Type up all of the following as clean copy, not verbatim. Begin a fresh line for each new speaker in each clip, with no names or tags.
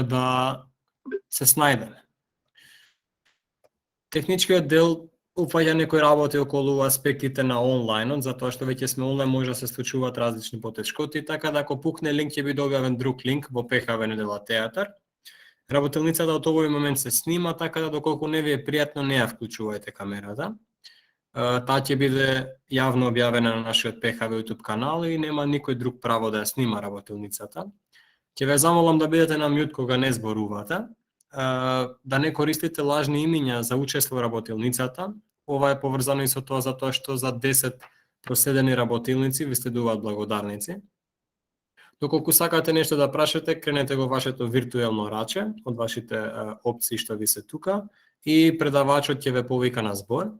да се снајдеме. Техничкиот дел упаѓа некои работи околу аспектите на онлајнот, затоа што веќе сме онлајн, може да се случуваат различни потешкоти, така да ако пукне линк ќе биде објавен друг линк во PHV недела театар. Работилницата од овој момент се снима, така да доколку не ви е пријатно, не ја вклучувајте камерата. Таа ќе биде јавно објавена на нашиот PHV YouTube канал и нема никој друг право да ја снима работилницата. Ќе ве замолам да бидете на мјут кога не зборувате, да не користите лажни имиња за учество во работилницата. Ова е поврзано и со тоа затоа што за 10 проседени работилници ви следуваат благодарници. Доколку сакате нешто да прашате, кренете го вашето виртуелно раче од вашите опции што ви се тука и предавачот ќе ве повика на збор.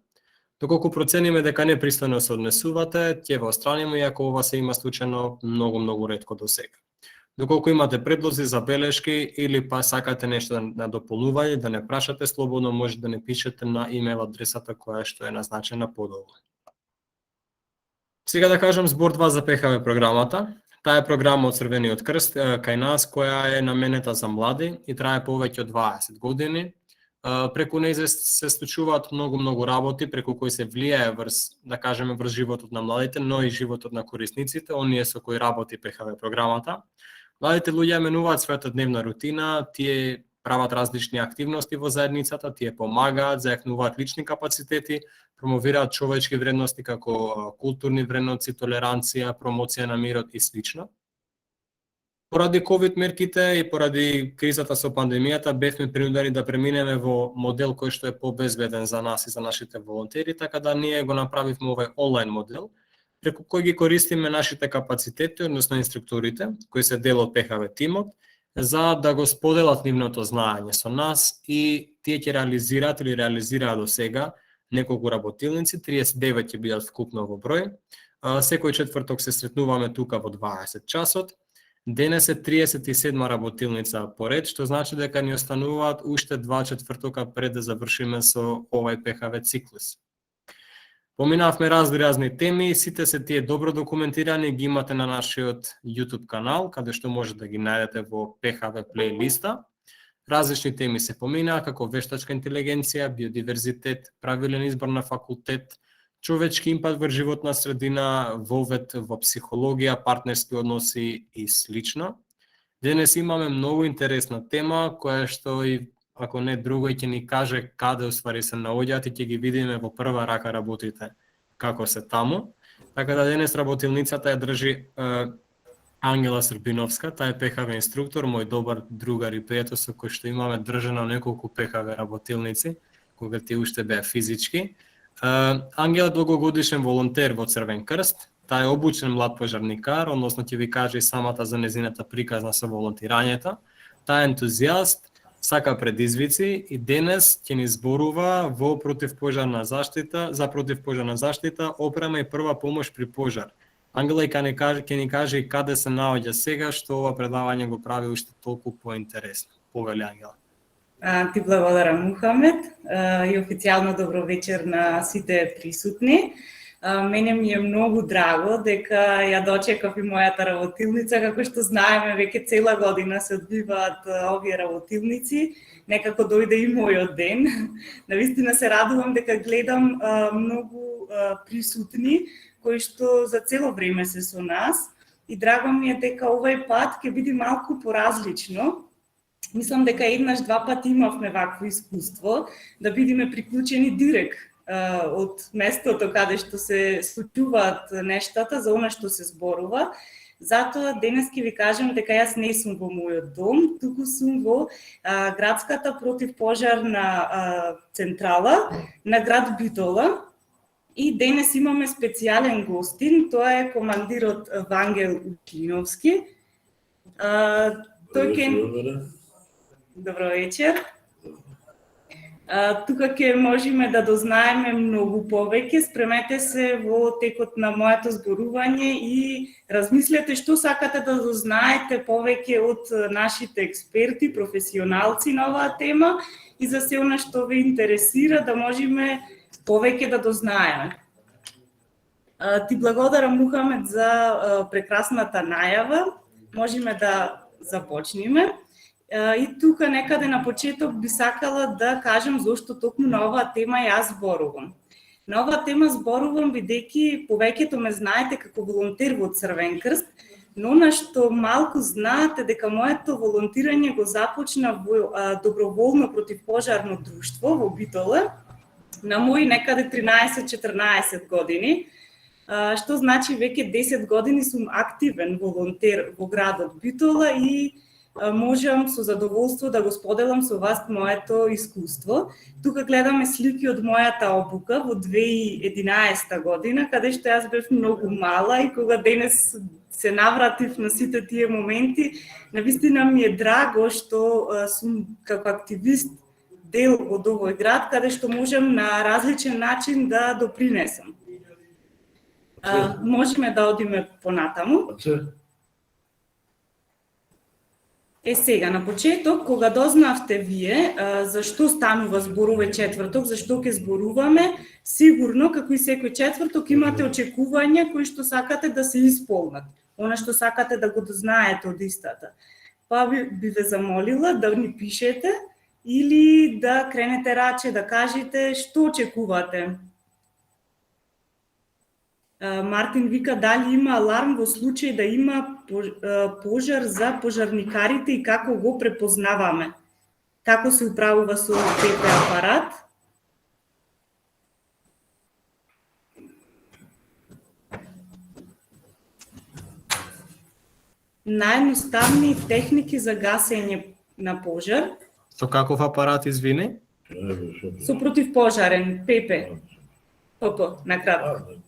Доколку процениме дека непристојно се однесувате, ќе ве остраниме, иако ова се има случајно многу ретко до сега. Доколку имате предлози, забелешки или па сакате нешто на дополнување, да не прашате, слободно може да не пишете на имейл адресата која што е назначена подолу. Сега да кажам збор 2 за PHV програмата. Таа е програма од Црвениот крст кај нас, која е наменета за млади и трае повеќе од 20 години. Преку неја се случуваат многу работи преку кои се влијае врз, да кажеме, врз животот на младите, но и животот на корисниците, оние со кои работи PHV програмата. Младите луѓе менуваат својата дневна рутина, тие прават различни активности во заедницата, тие помагаат, зајакнуваат лични капацитети, промовираат човечки вредности како културни вредности, толеранција, промоција на мирот и слично. Поради ковид мерките и поради кризата со пандемијата бевме принудени да преминеме во модел кој што е побезбеден за нас и за нашите волонтери, така да ние го направивме овој онлайн модел, преку кој ги користиме нашите капацитети, односно инструкторите, кои се дел од PHV тимот, за да го споделат нивното знаење со нас и тие ќе реализираат или реализираа до сега неколку работилници, 39 ќе бидат вкупно во број. Секој четврток се сретнуваме тука во 20 часот. Денес е 37 работилница поред, што значи дека ни остануваат уште 2 четвртока пред да завршиме со овај PHV циклус. Поминавме разни теми, сите се тие добро документирани, ги имате на нашиот YouTube канал, каде што може да ги најдете во PHV плейлиста. Различни теми се поминаа, како вештачка интелигенција, биодиверзитет, правилен избор на факултет, човечки импакт врз животна средина, вовет во психологија, партнерски односи и слично. Денес имаме многу интересна тема, која што и ако не друго ќе ни каже каде уствари се наоѓаат и ќе ги видиме во прва рака работите како се таму. Така да денес работилницата ја држи Ангела Србиновска, таа е PHV инструктор, мој добар другар и пријател со кој што имаме држано неколку PHV работилници, кога тие уште беа физички. Ангела е долгогодишен волонтер во Црвен крст, таа е обучен млад пожарникар, односно ќе ви каже и самата за незината приказна со волонтирањето. Таа е ентузијаст, сака предизвици и денес ќе ни зборува во противпожарна заштита, за противпожарна заштита, опрема и прва помош при пожар. Ангела ќе ни каже и каде се наоѓа сега, што ова предавање го прави уште толку поинтересно. Повели, Ангела.
Ти благодарам, Мухамед, и официјално добро вечер на сите присутни. Мене ми е многу драго дека ја дочекав и мојата работилница, како што знаеме, веќе цела година се одбиваат овие работилници, некако дојде и мојот ден. Навистина се радувам дека гледам многу присутни, кои што за цело време се со нас и драго ми е дека овој пат ќе биде малку поразлично. Мислам дека еднаш-два пати имавме вакво искуство, да бидеме приклучени директ од местото каде што се случуваат нештата, за она што се зборува. Затоа денес ќе ви кажам дека јас не сум во мојот дом, туку сум во градската противпожарна централа на град Битола. И денес имаме специјален гостин, тоа е командирот Вангел Уклиновски. Тој ќе... Добро вечер. Тука ќе можеме да дознаеме многу повеќе. Спремете се во текот на моето зборување и размислете што сакате да дознаете повеќе од нашите експерти, професионалци на оваа тема и за се она што ве интересира да можеме повеќе да дознаеме. Ти благодарам, Мухамед, за прекрасната најава. Можеме да започнеме. И тука некаде на почеток би сакала да кажам зошто токму на оваа тема јас зборувам. На оваа тема зборувам бидејќи повеќето ме знаете како волонтер во Црвен крст, но на што малку знаете дека моето волонтирање го започна во доброволно противпожарно друштво во Битола на мои некаде 13-14 години, што значи веќе 10 години сум активен волонтер во градот Битола и можам со задоволство да го споделам со вас моето искуство. Тука гледаме слики од мојата обука во 2011 година, каде што јас бев многу мала и кога денес се навратив на сите тие моменти, навистина ми е драго што сум како активист дел од овој град, каде што можам на различен начин да допринесам. Можеме да одиме понатаму. Сега, на почеток, кога дознавте вие зашто станува зборувај четврток, зашто ќе зборуваме, сигурно, како и секој четврток, имате очекувања кои што сакате да се исполнат, она што сакате да го дознаете од истата. Па би ве замолила да ни пишете или да кренете раче, да кажете што очекувате. Мартин вика дали има аларм во случај да има пожар за пожарникарите и како го препознаваме. Како се управува со ПП апарат? Наједноставни техники за гасење на пожар.
Со каков апарат, извини?
Со противпожарен, ПП. ПП, накратко.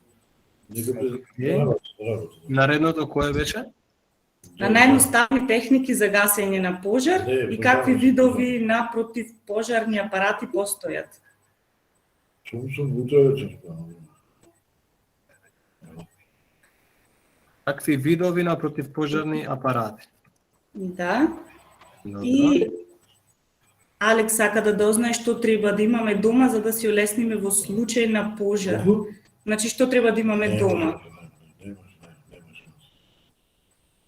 Наредното кое беше?
На наједноставни техники за гасење на пожар и какви видови на противпожарни апарати постојат.
Какви видови на противпожарни апарати?
Да.
Добро.
И Алекс сака да дознае што треба да имаме дома за да се олесниме во случај на пожар. Значи, што треба да имаме дома?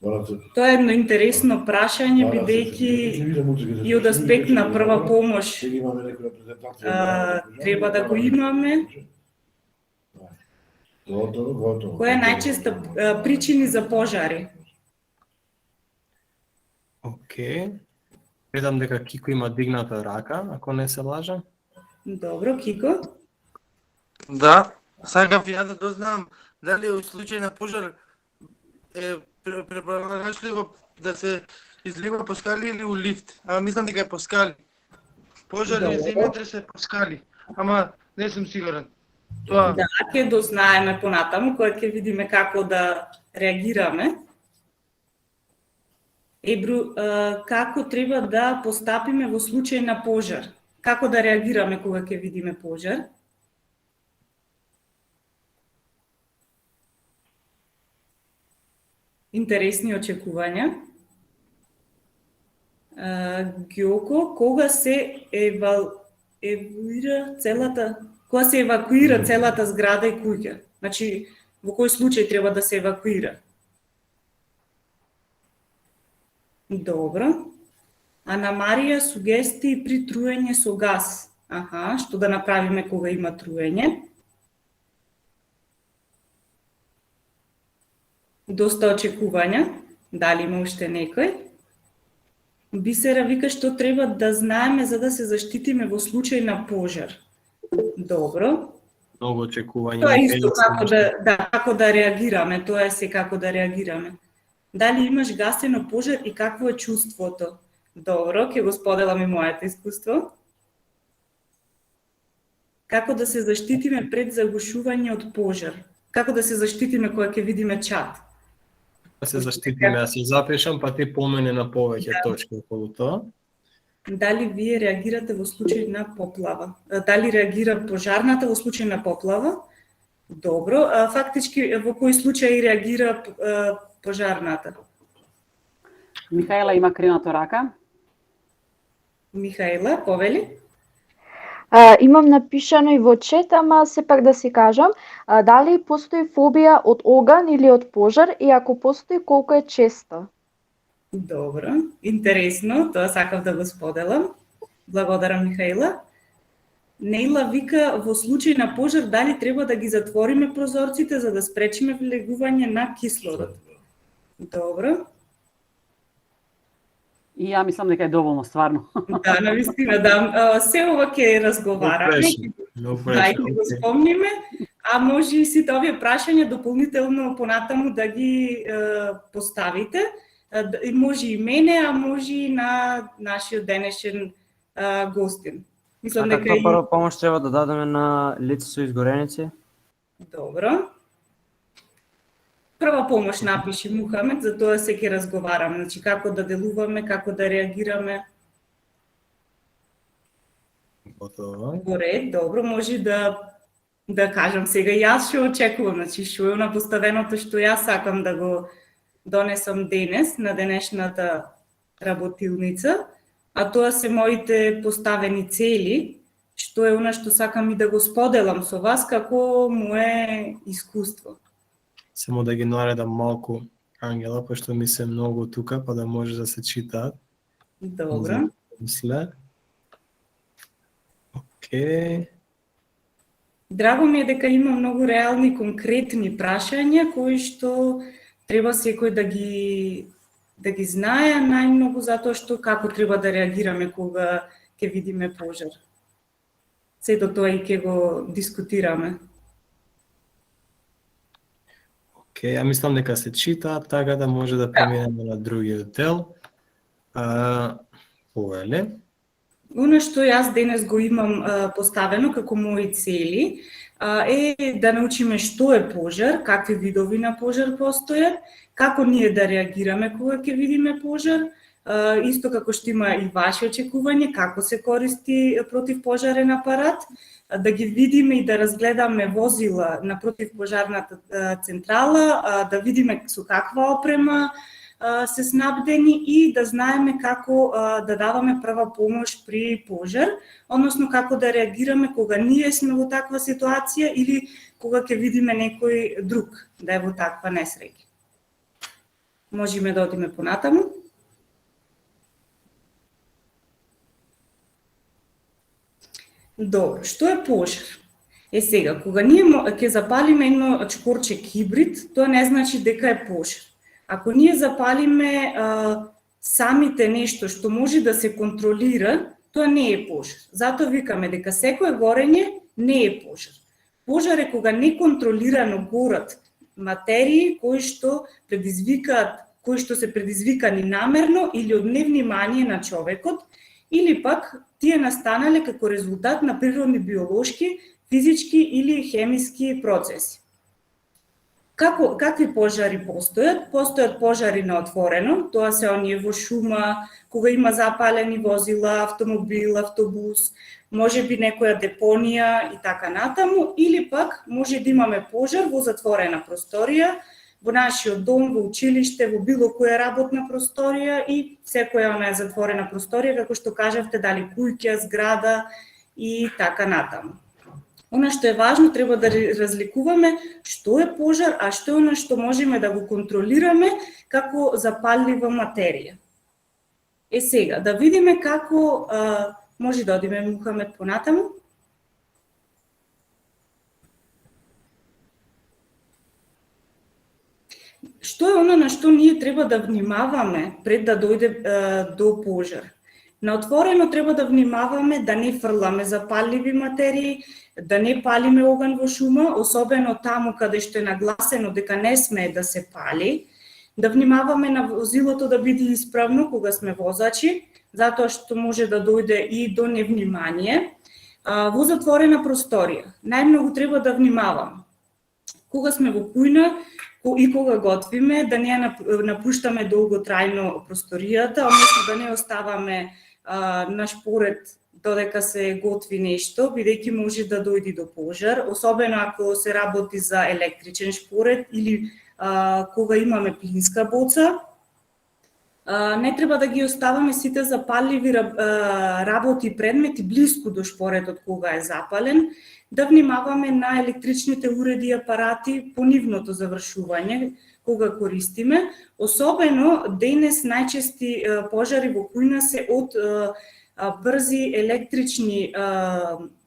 Тоа е едно интересно прашање, бидејќи и од аспект на прва помош треба да го имаме. Која е најчеста причини за пожари?
Океј. Гледам дека Кико има дигната рака, ако не се лажам.
Добро, Кико.
Да, сакав ја да дознам дали во случај на пожар е препорачливо да се излива по скали или у лифт. Ама мислам дека е по скали. Пожар и земјотрес е по скали, ама не сум сигурен. Тоа...
Да, ќе дознаеме понатаму, кога ќе видиме како да реагираме. Ебру, како треба да постапиме во случај на пожар? Како да реагираме кога ќе видиме пожар? Интересни очекувања. Гјоко, кога се евакуира целата зграда и куќа? Значи, во кој случај треба да се евакуира? Добро. Ана Марија, сугестии при труење со газ. Аха, што да направиме кога има труење? Доста очекувања. Дали има уште некој? Бисера вика што треба да знаеме за да се заштитиме во случај на пожар. Добро.
Многу очекувања.
Тоа е исто како да реагираме, тоа е се како да реагираме. Дали имаш гасено пожар и какво е чувството? Добро, ќе го споделам и моето искуство. Како да се заштитиме пред загушување од пожар? Како да се заштитиме кога ќе видиме чад?
Да се заштитиме, ја се запишам, па ти помени на повеќе точки околу тоа.
Дали вие реагирате во случај на поплава? Дали реагира пожарната во случај на поплава? Добро. Фактички, во кој случај реагира пожарната?
Михаела има крената рака.
Михаела, повели?
Имам напишано и во чет, ама сепак да си кажам, дали постои фобија од оган или од пожар и ако постои, колку е честа?
Добро, интересно, тоа сакав да го споделам. Благодарам, Михаила. Неила вика, во случај на пожар, дали треба да ги затвориме прозорците за да спречиме влегување на кислород? Добро.
И ја мислам дека е доволно стварно.
Да, навистина, да. Се ова ќе разговараме,
Много
да, и ќе го спомниме, а може и сите овие прашања дополнително понатаму да ги поставите. И може и мене, а може и на нашиот денешен гостин. Мислам дека
Каква прва помош треба да дадеме на лице со изгореници?
Добро. Прва помош напиши, Мухамед, за тоа се ќе разговараме. Значи, како да делуваме, како да реагираме.
Готово.
Во ред, добро, може да кажам сега јас што очекувам, значи што е на поставеното што јас сакам да го донесам денес на денешната работилница, а тоа се моите поставени цели, што е она што сакам и да го споделам со вас како мое искуство.
Само да ги наредам малку, Ангела, пошто ми се многу тука, па да може да се читаат.
Добро.
След. Океј.
Драго ми е дека има многу реални, конкретни прашања кои што треба секој да ги знае, најмногу затоа што како треба да реагираме кога ќе видиме пожар. Сето тоа и ќе го дискутираме.
Океј, ја мислам дека се читаат, така да може да преминеме на другиот дел. Повеле.
Оно што јас денес го имам поставено како мои цели е да научиме што е пожар, какви видови на пожар постојат, како ние да реагираме кога ќе видиме пожар, исто како што има и ваши очекување, како се користи противпожарен апарат, да ги видиме и да разгледаме возила на противпожарната централа, да видиме со каква опрема се снабдени и да знаеме како да даваме прва помош при пожар, односно како да реагираме кога ние сме во таква ситуација или кога ќе видиме некој друг да е во таква несреќа. Можеме да одиме понатаму. Добро, што е пожар? Сега, кога ние ќе запалиме едно чкорче кибрид, тоа не значи дека е пожар. Ако ние запалиме самите нешто што може да се контролира, тоа не е пожар. Затоа викаме дека секое горење не е пожар. Пожар е кога неконтролирано горат материи кои што се предизвикани намерно или од невнимание на човекот, или пак тие настанале како резултат на природни биолошки, физички или хемиски процеси. Какви пожари постојат? Постојат пожари на отворено, тоа се оние во шума, кога има запалени возила, автомобил, автобус, може би некоја депонија и така натаму, или пак може да имаме пожар во затворена просторија, во нашиот дом, во училиште, во било која работна просторија и секоја она затворена просторија, како што кажавте, дали куќа, зграда и така натаму. Она што е важно, треба да разликуваме што е пожар, а што е она што можеме да го контролираме како запаллива материја. Сега, да видиме како може да одиме, Мухамед, понатаму. Што е она на што ние треба да внимаваме пред да дојде до пожар? На отворено треба да внимаваме да не фрламе запалливи материи, да не палиме оган во шума, особено таму каде што е нагласено дека не смее да се пали, да внимаваме на возилото да биде исправно кога сме возачи, затоа што може да дојде и до невнимание. Во затворена просторија, најмногу треба да внимаваме. Кога сме во кујна и кога готвиме, да не напуштаме долготрајно просторијата, односно да не оставаме на шпоред додека се готви нешто, бидејќи може да дојде до пожар, особено ако се работи за електричен шпоред или кога имаме плинска боца. Не треба да ги оставаме сите запалливи работи и предмети блиску до шпоретот кога е запален, да внимаваме на електричните уреди и апарати по нивното завршување, кога користиме, особено денес најчести пожари во кујна се од брзи електрични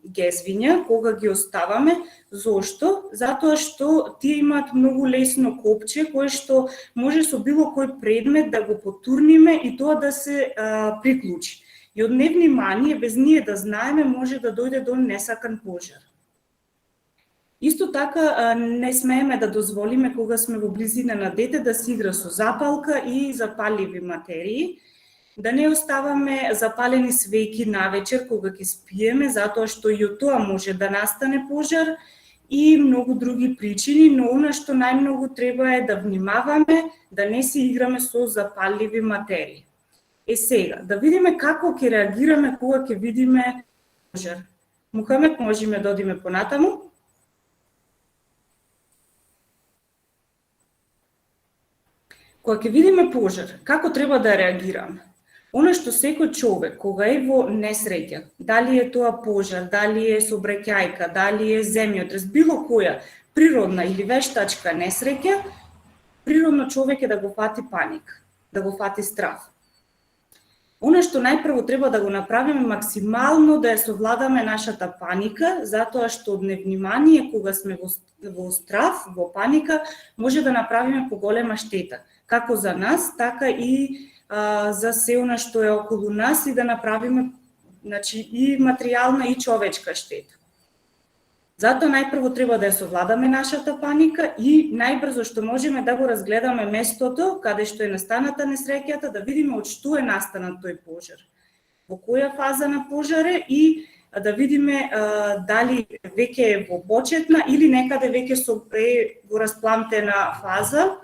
гезвиња кога ги оставаме. Зошто? Затоа што тие имаат многу лесно копче кое што може со било кој предмет да го потурниме и тоа да се приклучи. И од невнимание, без ние да знаеме, може да дојде до несакан пожар. Исто така не смееме да дозволиме кога сме во близина на дете да се игра со запалка и запаливи материи, да не оставаме запалени свеќи навечер кога ќе спиеме, затоа што и од тоа може да настане пожар и многу други причини, но она што најмногу треба е да внимаваме да не се играме со запаливи материи. Сега, да видиме како ќе реагираме кога ќе видиме пожар. Мухамед, можеме да одиме понатаму? Кога ќе видиме пожар, како треба да реагираме? Она што секој човек, кога е во несреќа, дали е тоа пожар, дали е сообраќајка, дали е земјотрес, било која природна или вештачка несреќа, природно човек е да го фати паника, да го фати страв. Она што најпрво треба да го направиме максимално да ја совладаме нашата паника, затоа што од невнимание, кога сме во страв, во паника, може да направиме поголема штета, како за нас, така и за се она што е околу нас и да направиме и материјална и човечка штета. Затоа најпрво треба да ја совладаме нашата паника и најбрзо што можеме да го разгледаме местото каде што е настаната несреќата, да видиме од што е настанат тој пожар, во која фаза на пожар и да видиме дали веќе е во почетна или некаде веќе е во распламтена фаза,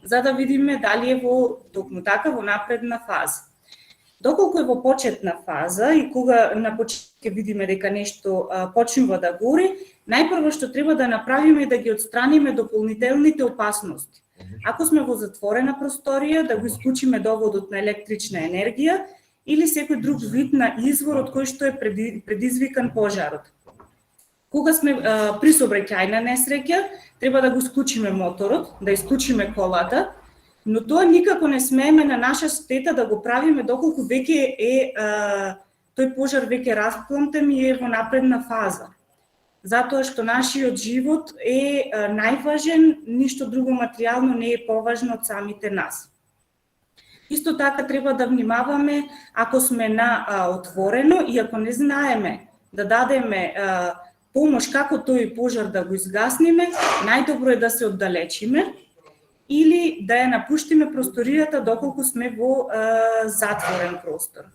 за да видиме дали е во токму така во напредна фаза. Доколку е во почетна фаза и кога на почеток ќе видиме дека нешто почнува да гори, најпрво што треба да направиме е да ги отстраниме дополнителните опасности. Ако сме во затворена просторија, да го исклучиме доводот на електрична енергија или секој друг вид на извор од кој што е предизвикан пожарот. Кога сме при сообраќајна несреќа, треба да го исклучиме моторот, да исклучиме колата, но тоа никако не смееме на наша штета да го правиме доколку веќе е тој пожар веќе распламтен и е во напредна фаза. Затоа што нашиот живот е најважен, ништо друго материјално не е поважно од самите нас. Исто така треба да внимаваме ако сме на отворено и ако не знаеме да дадеме помош како тој пожар да го изгасниме, најдобро е да се оддалечиме или да ја напуштиме просторијата доколку сме во затворен простор.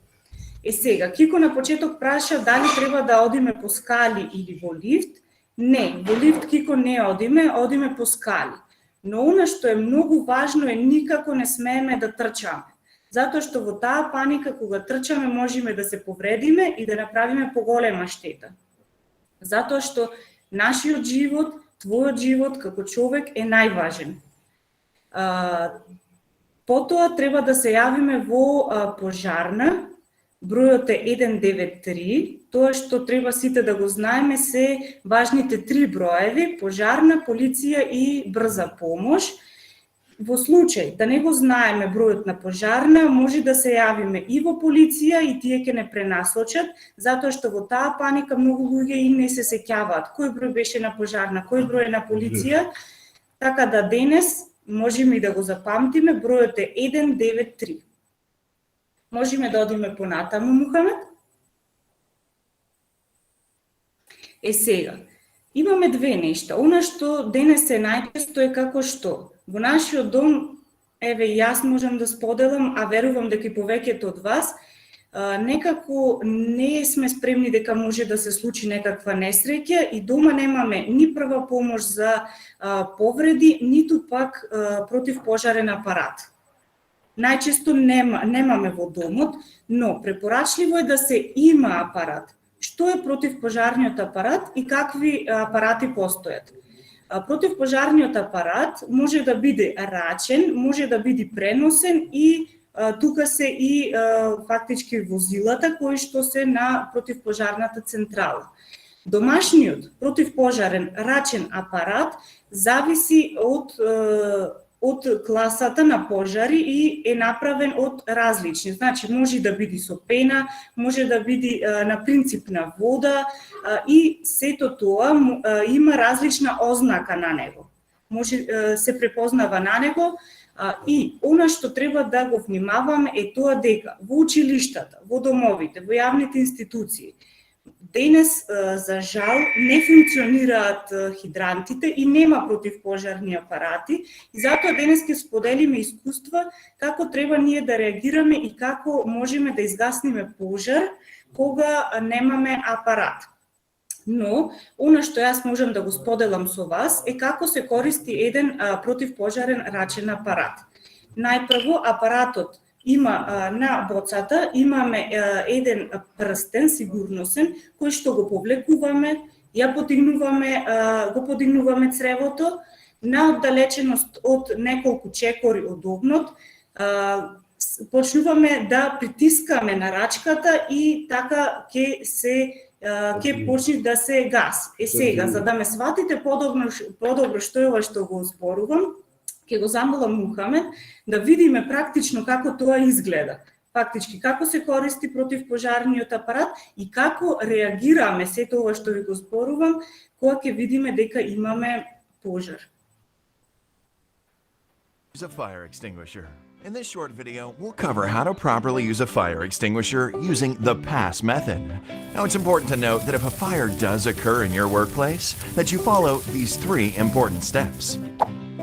Сега, Кико на почеток праша дали треба да одиме по скали или во лифт. Не, во лифт Кико не одиме по скали. Но она што е многу важно е никако не смееме да трчаме. Затоа што во таа паника кога трчаме можеме да се повредиме и да направиме поголема штета. Затоа што нашиот живот, твојот живот како човек е најважен. Потоа треба да се јавиме во пожарна, бројот е 193, тоа што треба сите да го знаеме се важните 3 броеви, пожарна, полиција и брза помош. Во случај да не го знаеме бројот на пожарна, може да се јавиме и во полиција и тие ќе не пренасочат, затоа што во таа паника многу луѓе и не се сеќаваат кој број беше на пожарна, кој број е на полиција, така да денес можеме и да го запамтиме, бројот е 193. Можеме да одиме понатаму, Мухамед? Сега, имаме две нешта. Она што денес е најчесто е како што во нашиот дом, еве јас можам да споделам, а верувам дека и повеќето од вас, некако не сме спремни дека може да се случи некаква несреќа и дома немаме ни прва помош за повреди, ниту пак противпожарен апарат. Најчесто немаме во домот, но препорачливо е да се има апарат. Што е противпожарниот апарат и какви апарати постојат? Противпожарниот апарат може да биде рачен, може да биде преносен и тука се и фактички возилата кои што се на противпожарната централа. Домашниот противпожарен рачен апарат зависи од класата на пожари и е направен од различни. Значи, може да биде со пена, може да биде на принцип на вода и сето тоа има различна ознака на него. Може се препознава на него и она што треба да го внимаваме е тоа дека во училиштата, во домовите, во јавните институции денес, за жал, не функционираат хидрантите и нема противпожарни апарати. И затоа денес ќе споделиме искуства како треба ние да реагираме и како можеме да изгасниме пожар кога немаме апарат. Но, она што јас можам да го споделам со вас е како се користи еден противпожарен рачен апарат. Најпрво, апаратот има на боцата, имаме еден прстен сигурносен кој што го повлекуваме, го подигнуваме цревото на оддалеченост од неколку чекори од огнот, почнуваме да притискаме на рачката и така ќе почне да се гаси. Сега, за да ме сватите подобро што е ова што го зборувам, ќе го замолам Мухамед да видиме практично како тоа изгледа. Фактички, како се користи противпожарниот апарат и како реагираме сето ова што ви го зборувам, кога ќе видиме дека имаме пожар.
Use a fire extinguisher. In this short video, we'll cover how to properly use a fire extinguisher using the PASS method. Now, it's important to note that if a fire does occur in your workplace, that you follow these 3 important steps.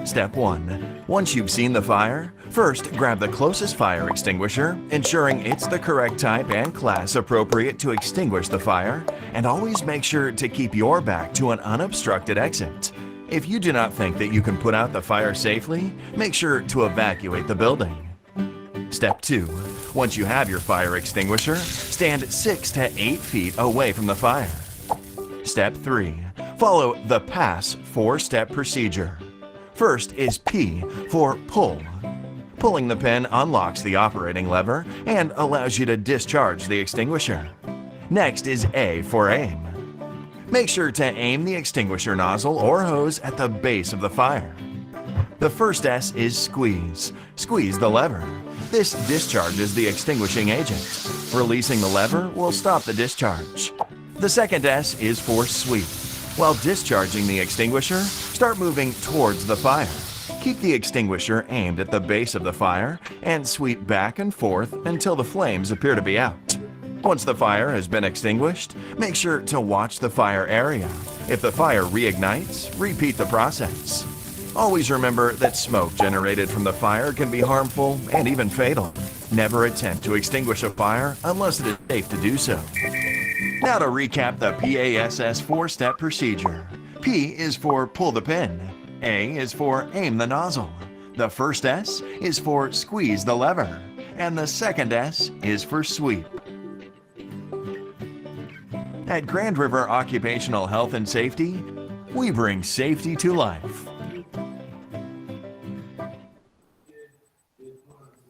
Step 1. Once you've seen the fire, first grab the closest fire extinguisher, ensuring it's the correct type and class appropriate to extinguish the fire, and always make sure to keep your back to an unobstructed exit. If you do not think that you can put out the fire safely, make sure to evacuate the building. Step 2. Once you have your fire extinguisher, stand 6 to 8 feet away from the fire. Step 3. Follow the PASS 4-step procedure. First is P for pull. Pulling the pin unlocks the operating lever and allows you to discharge the extinguisher. Next is A for aim. Make sure to aim the extinguisher nozzle or hose at the base of the fire. The first S is squeeze. Squeeze the lever. This discharges the extinguishing agent. Releasing the lever will stop the discharge. The second S is for sweep. While discharging the extinguisher, start moving towards the fire. Keep the extinguisher aimed at the base of the fire and sweep back and forth until the flames appear to be out. Once the fire has been extinguished, make sure to watch the fire area. If the fire reignites, repeat the process. Always remember that smoke generated from the fire can be harmful and even fatal. Never attempt to extinguish a fire unless it is safe to do so. Now to recap the PASS 4-step procedure. P is for pull the pin. A is for aim the nozzle. The first S is for squeeze the lever. And the second S is for sweep. At Grand River Occupational Health and Safety, we bring safety to life.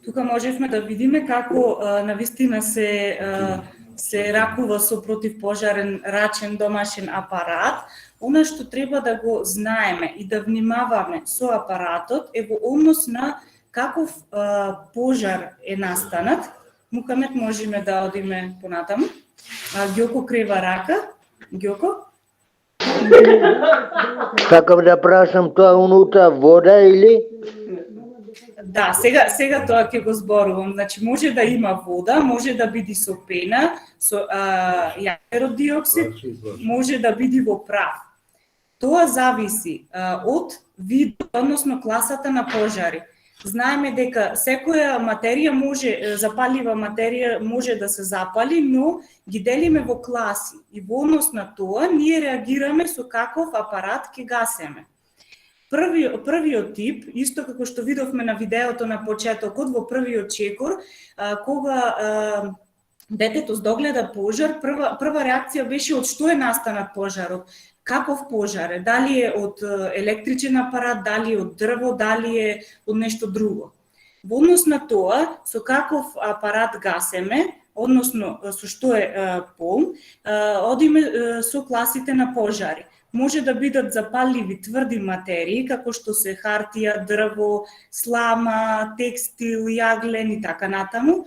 Тука можевме да видиме како навистина се ракува со противпожарен рачен домашен апарат. Она што треба да го знаеме и да внимаваме со апаратот е во однос на каков пожар е настанат. Мухамед, можеме да одиме понатаму. Ѓоко крива рака. Ѓоко?
Сакам да прашам тоа унутра вода или?
Да, сега тоа ќе го зборувам. Значи, може да има вода, може да биде со пена, со јатеров диоксид, може да биде во прав. Тоа зависи од видот, односно класата на пожари. Знаеме дека секоја материја може, запалива материја може да се запали, но ги делиме во класи и во однос на тоа ние реагираме со каков апарат ќе гасеме. Првиот тип, исто како што видовме на видеото на почетокот, во првиот чекор, кога детето здогледа пожар, прва реакција беше од што е настанат пожарот, каков пожар е, дали е од електричен апарат, дали е од дрво, дали е од нешто друго. Во однос на тоа, со каков апарат гасеме, односно со што е пол, одиме со класите на пожари. Може да бидат запалливи тврди материи, како што се хартија, дрво, слама, текстил, јаглен и така натаму.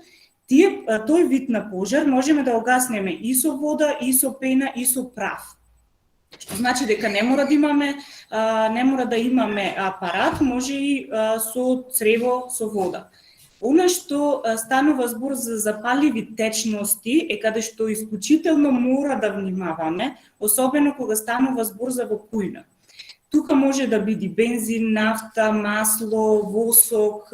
Тој вид на пожар можеме да го гаснеме и со вода, и со пена, и со прав. Што значи дека не мора да имаме апарат, може и со црево со вода. Она што станува збор за запаливи течности е каде што исклучително мора да внимаваме, особено кога станува збор за во кујна. Тука може да биде бензин, нафта, масло, восок,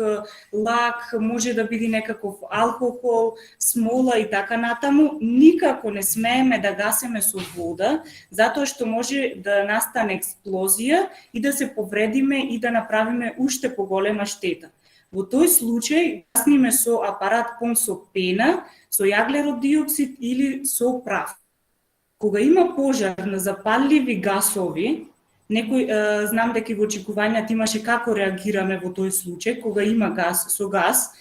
лак, може да биде некаков алкохол, смола и така натаму. Никако не смееме да гасиме со вода, затоа што може да настане експлозија и да се повредиме и да направиме уште поголема штета. Во тој случај гасниме со апарат пун со пена, со јаглерод диоксид или со прав. Кога има пожар на запалливи гасови, знам дека во очекувањата имаше како реагираме во тој случај, кога има гас со газ,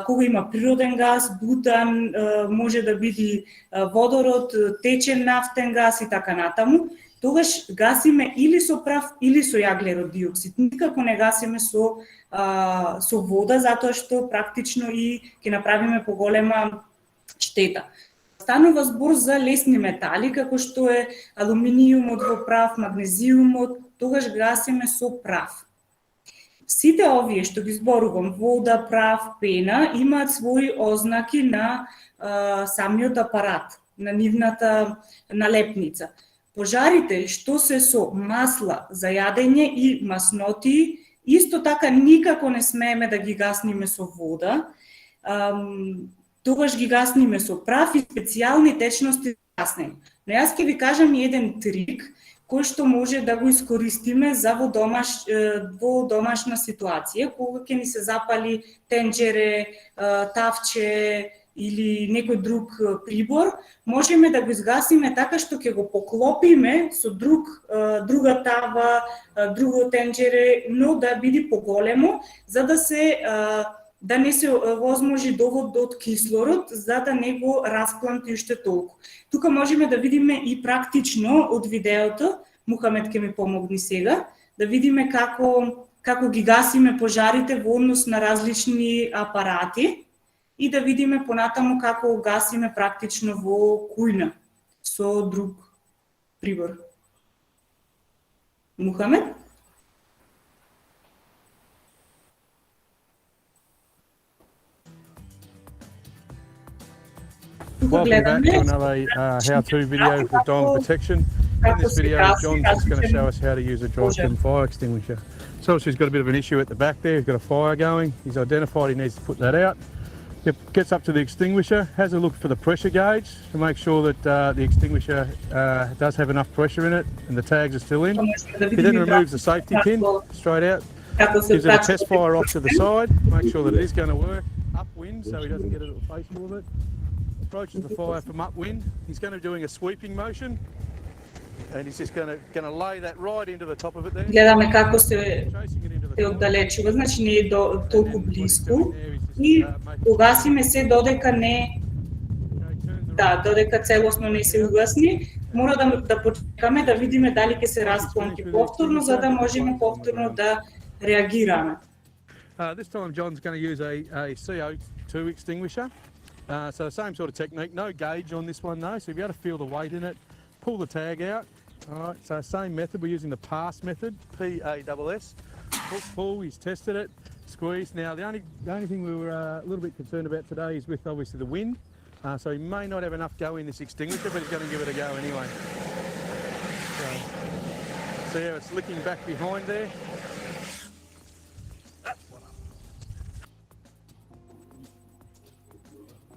кога има природен газ, бутан, може да биде водород, течен нафтен газ и така натаму, тогаш гасиме или со прав или со јаглерод диоксид. Никако не гасиме со вода, затоа што практично и ќе направиме поголема штета. Станува збор за лесни метали, како што е алуминиумот во прав, магнезиумот, тогаш гасиме со прав. Сите овие што ги зборувам, вода, прав, пена, имаат своји ознаки на самиот апарат, на нивната налепница. Пожарите што се со масла за јадење и масноти, исто така никако не смееме да ги гасниме со вода, тогаш ги гасниме со прав и специјални течности за гаснење. Но јас ќе ви кажам еден трик кој што може да го искористиме за во домашна ситуација, кога ќе ни се запали тенџере, тавче или некој друг прибор, можеме да го изгасиме така што ќе го поклопиме со друга тава, друго тенџере, но да биде поголемо, за да не се возможи довод од кислород, за да не го распланти уште толку. Тука можеме да видиме и практично од видеото, Мухамед ќе ми помогни сега, да видиме како ги гасиме пожарите во однос на различни апарати и да видиме понатаму како гасиме практично во кујна со друг прибор. Мухамед?
Welcome back to another how-to video for diamond protection. In this video, John's just going to show us how to use a dry chem fire extinguisher. So obviously he's got a bit of an issue at the back there, he's got a fire going, he's identified he needs to put that out. Gets up to the extinguisher, has a look for the pressure gauge to make sure that the extinguisher does have enough pressure in it and the tags are still in. He then removes the safety pin straight out, gives it a test fire off to the side, make sure that it is going to work, upwind so he doesn't get a little face full of it. Approaches the fire from upwind. He's going to be doing a sweeping motion, and he's just going to lay that right into the top of it there.
Гледаме како се оддалечува, значи не е толку близко и угасиме се додека додека целосно не се угасни. Мора да почекаме да видиме дали ќе се распланти повторно, за да можеме повторно да реагираме.
This time John's going to use a CO2 extinguisher. So the same sort of technique, no gauge on this one though, so you'll be able to feel the weight in it, pull the tag out. All right, so same method, we're using the PASS method, P-A-S-S. Pull, he's tested it, squeeze. Now the only thing we were a little bit concerned about today is with obviously the wind. So he may not have enough go in this extinguisher, but he's going to give it a go anyway. So yeah, it's licking back behind there.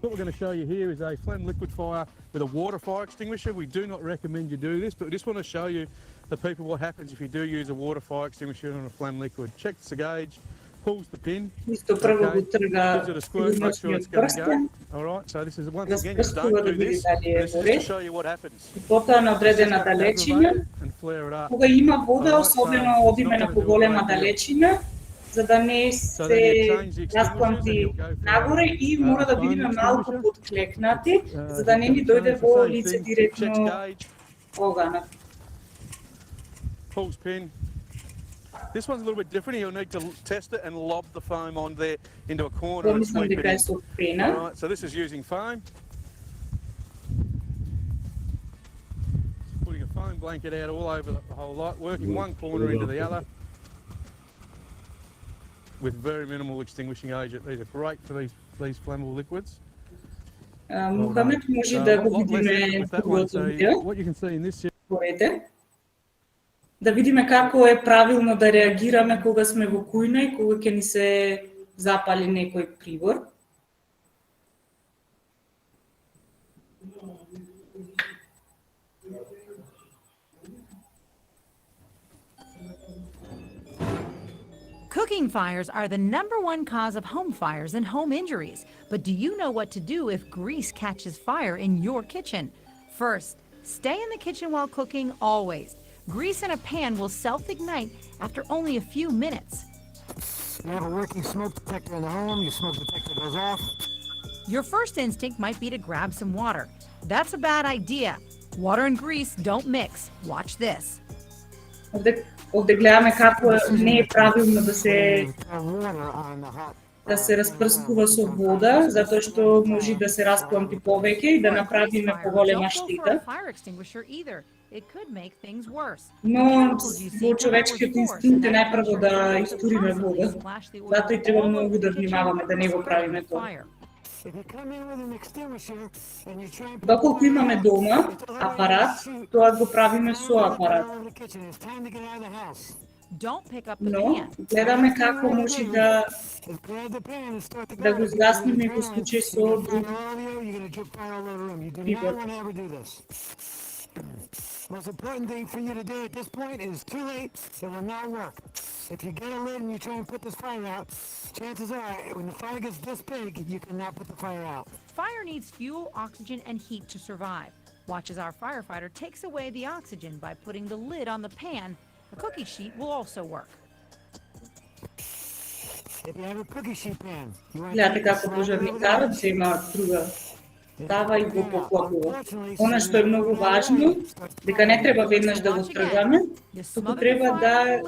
What we're going to show you here is a phlegm liquid fire with a water fire extinguisher. We do not recommend you do this, but we just want to show you the people what happens if you do use a water fire extinguisher on a phlegm liquid. Checks the gauge, pulls the pin, gives it a squirt, make sure it's going to go. All right, so this is once again, you don't do this, this is to show you what happens.
Потоа на одредена далечина, кога има вода, особено одиме на поголема далечина, за да не
So then
се
you change the extinguishers and
распламти
you'll go for
нагоре и мора да
a foam
бидеме малку
extinguisher.
подклекнати, за да не ни
Heat gun
дојде
change,
во
the same
лице
thing.
директно
Checks gauge,
оганот.
pulls pin. This one's a little bit different. You'll need to test it and lob the foam on there into a corner
Тоа
and
мислам
sweep it
дека е
in.
со пена.
Alright, so this is using foam. Putting a foam blanket out all over the whole lot, working one corner into the other with very minimal extinguishing agent. These are great for these flammable liquids.
Мухамед може
So
да
a
го
lot less effort
видиме
with that one.
другото
So
видео.
what you can see in this
Порете. Да видиме како е правилно да реагираме кога сме во кујна и кога ќе ни се запали некој прибор.
Cooking fires are the #1 cause of home fires and home injuries. But do you know what to do if grease catches fire in your kitchen? First, stay in the kitchen while cooking always. Grease in a pan will self-ignite after only a few minutes.
You have a working smoke detector in the home, your smoke detector goes off.
Your first instinct might be to grab some water. That's a bad idea. Water and grease don't mix. Watch this.
Овде гледаме како не е правилно да се распрскува со вода, затоа што може да се распламти повеќе и да направиме поголема штета. Но во човечкиот инстинкт е најпрво да истуриме вода. Затоа и треба многу да внимаваме да не го правиме тоа. Доколку имаме дома апарат, тоа го правиме со апарат. Но гледаме како може да го изгасниме во случај со друг прибор.
Most important thing for you to do at this point is too late, it will not work. If you get a lid and you try and put this fire out, chances are when the fire gets this big, you cannot put the fire out.
Fire needs fuel, oxygen, and heat to survive. Watch as our firefighter takes away the oxygen by putting the lid on the pan. A cookie sheet will also work.
If you have a cookie sheet pan,
Гледате како пожарникарот зема друга тава и го поклопува. Она што е многу важно, дека не треба веднаш да го тргаме, туку треба да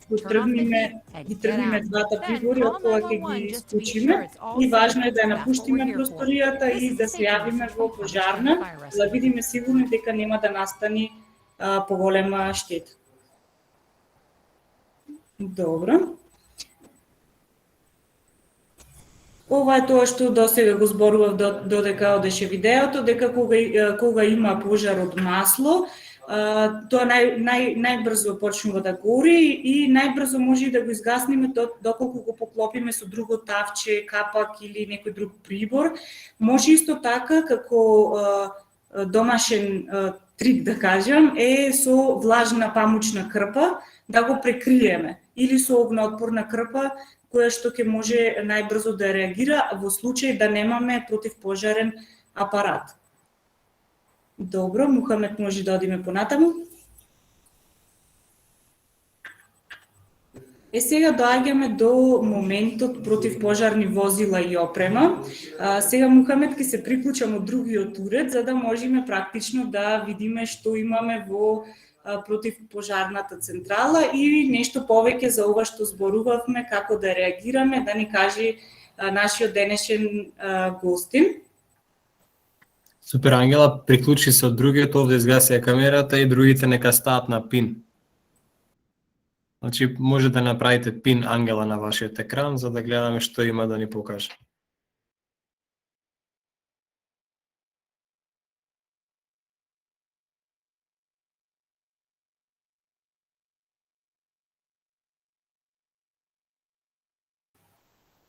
го тргнеме двата прибори од кога ќе ги исклучиме и важно е да напуштиме просторијата и да се јавиме во пожарна, за да бидиме сигурни дека нема да настани поголема штета. Добро. Ова е тоа што досега го зборував додека одеше видеото, дека кога има пожар од масло, тоа најбрзо почнува да гори и најбрзо може да го изгасниме доколку го поклопиме со друго тавче, капак или некој друг прибор. Може исто така како домашен трик да кажам е со влажна памучна крпа да го прекриеме или со огнеотпорна крпа која што ќе може најбрзо да реагира во случај да немаме противпожарен апарат. Добро, Мухамед може да одиме понатаму. Сега доаѓаме до моментот противпожарни возила и опрема. Сега Мухамед ќе се приклучам од другиот уред за да можеме практично да видиме што имаме во противпожарната централа и нешто повеќе за ова што зборувавме, како да реагираме, да ни каже нашиот денешен гостин.
Супер, Ангела, приклучи се од другиот, овде изгаси камерата и другите нека стаат на пин. Значи, може да направите пин Ангела на вашиот екран, за да гледаме што има да ни покаже.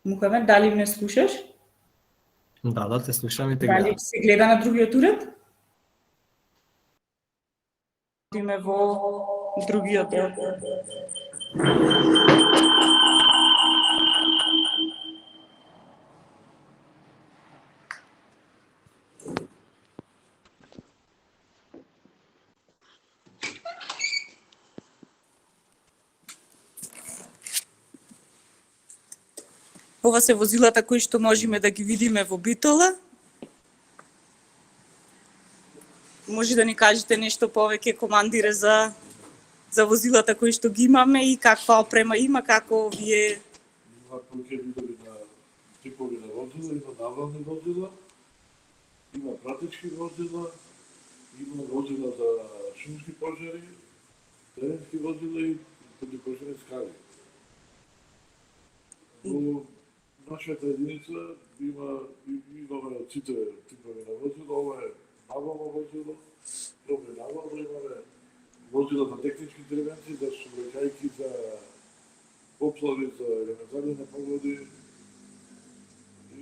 Мухамед, дали ме слушаш?
Да, те слушам и те гледам.
Дали се гледа на другиот уред? Име во другиот уред. Ова се возилата кои што можеме да ги видиме во Битола. Може да ни кажете нешто повеќе, командире, за возилата кои што ги имаме и каква опрема има, како вие...
Има повеќе видови на типови на возила, има навални возила, има пратечки возила, има возила за шумски пожари, теренски возила и противопожарни скали. Во нашата единица имаме сите типови на возила, ова е навално возило, добре навално имаме возила за технички интервенции, за сообраќајки за поплави, за елементарни непогоди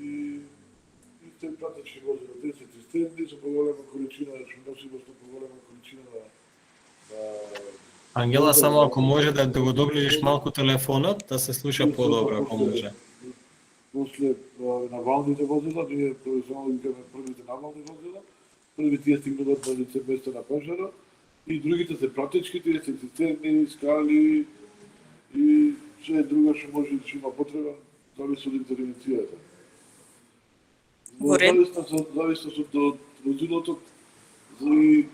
и те пратечки возила, 10 цистерни со поголема количина, шумносивост со поголема количина на
Ангела, само ако може да го доближиш малку телефонот, да се слуша подобро, ако може.
После навалните возила, ние професионално викаме првите навални возила, првите тие стигнуваат на лице место на пожара и другите се пратечки, тие се цистерни, скали и се друго што може да има потреба, зависи од интервенцијата. Зависност од возилото и